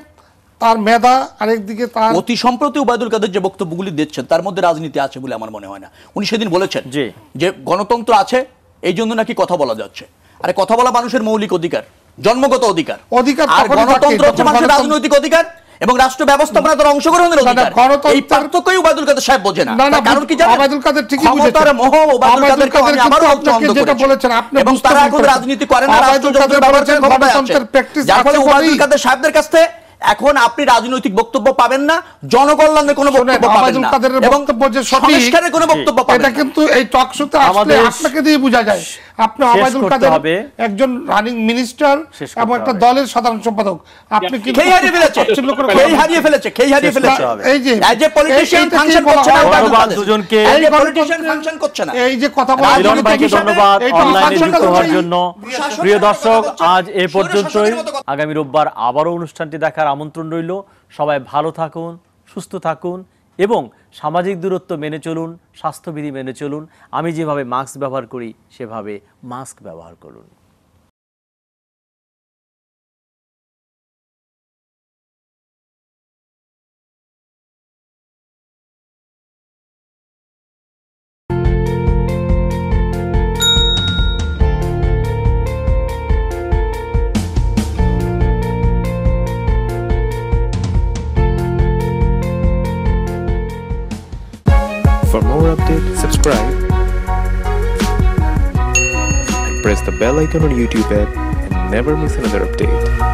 তার মেধা, আরেকদিকে তার অতি সম্প্রতি ওবায়দুল কাদের যে বক্তব্যগুলি দিচ্ছেন তার মধ্যে রাজনীতি আছে বলে আমার মনে হয় না। উনি সেদিন বলেছেন জি। যে গণতন্ত্র আছে, এই জন্য নাকি কথা বলা যাচ্ছে। আরে কথা বলা মানুষের মৌলিক অধিকার, জন্মগত অধিকার। অধিকার আর তখনই থাকে গণতন্ত্র হচ্ছে যখন মানুষের গণতন্ত্র- রাজনৈতিক অধিকার এবং রাষ্ট্র ব্যবস্থাপনা তার অংশগ্রহণের না, না, অধিকার। গণতন্ত্রের- এই পার্থক্যই ওবায়দুল কাদের সাহেব বোঝে না। না, না, তার কারণ কি জানেন? ওবায়দুল কাদের ঠিকই ক্ষমতার বুঝেছেন। মোহ ওবায়দুল কাদেরকে আমি কিন্তু আবারও আপনাকে অন্ধ যেটা করেছে। বলেছেন, আপনি এবং বুঝতে তারা ভুল এখন করেছেন। রাজনীতি করে না, ওবায়দুল রাষ্ট্রযন্ত্র কাদের ব্যবহার বলেছেন, করে ক্ষমতায় আছে। গণতন্ত্রের practice যার ফলে আছে ওবায়দুল বলেই- কাদের সাহেবদের কাছ থেকে এখন আপনি রাজনৈতিক বক্তব্য পাবেন না, জনকল্যাণের কোনো শুনেন, বক্তব্য পাবেন ওবায়দুল না, কাদেরের এবং বক্তব্য যে সঠিক, সংস্কারের কোনো বক্তব্য পাবেন এটা না। কিন্তু এই টক শোতে আসলে আমাদের আপনাকে দিয়ে বোঝা যায়। আপনি শেষ ওবায়দুল করতে কাদের হবে। একজন রানিং মিনিস্টার শেষ করতে এবং একটা হবে। দলের সাধারণ সম্পাদক। আপনি কিন্তু খেই হারিয়ে ফেলেছে, তাচ্ছিল্য করে কথা খেই বলছেন। হারিয়ে ফেলেছে, খেই হারিয়ে শেষ ফেলেছে। করতে হবে। এই যে As a politician এইটাকেই function বলা করছে না হয়। ওবায়দুল ধন্যবাদ কাদের। দুজনকে। As a এই politician গণতন্ত্রের- function করছে না। এই যে কথা বলা মিলন ভাইকে ধন্যবাদ এই তো অনলাইনে শাসনের যুক্ত কথা হওয়ার বলছি। জন্য। শাসনের প্রিয় কথা দর্শক, বলছেন। আজ এ স্বৈর পর্যন্তই। শাসনের মতো কথা। আগামী রোববার আবারও অনুষ্ঠানটি দেখার আমন্ত্রণ রইল। সবাই ভালো থাকুন, সুস্থ থাকুন এবং সামাজিক দূরত্ব মেনে চলুন, স্বাস্থ্যবিধি মেনে চলুন। আমি যেভাবে মাস্ক ব্যবহার করি সেভাবে মাস্ক ব্যবহার করুন। For more updates, subscribe and press the bell icon on YouTube app and never miss another update.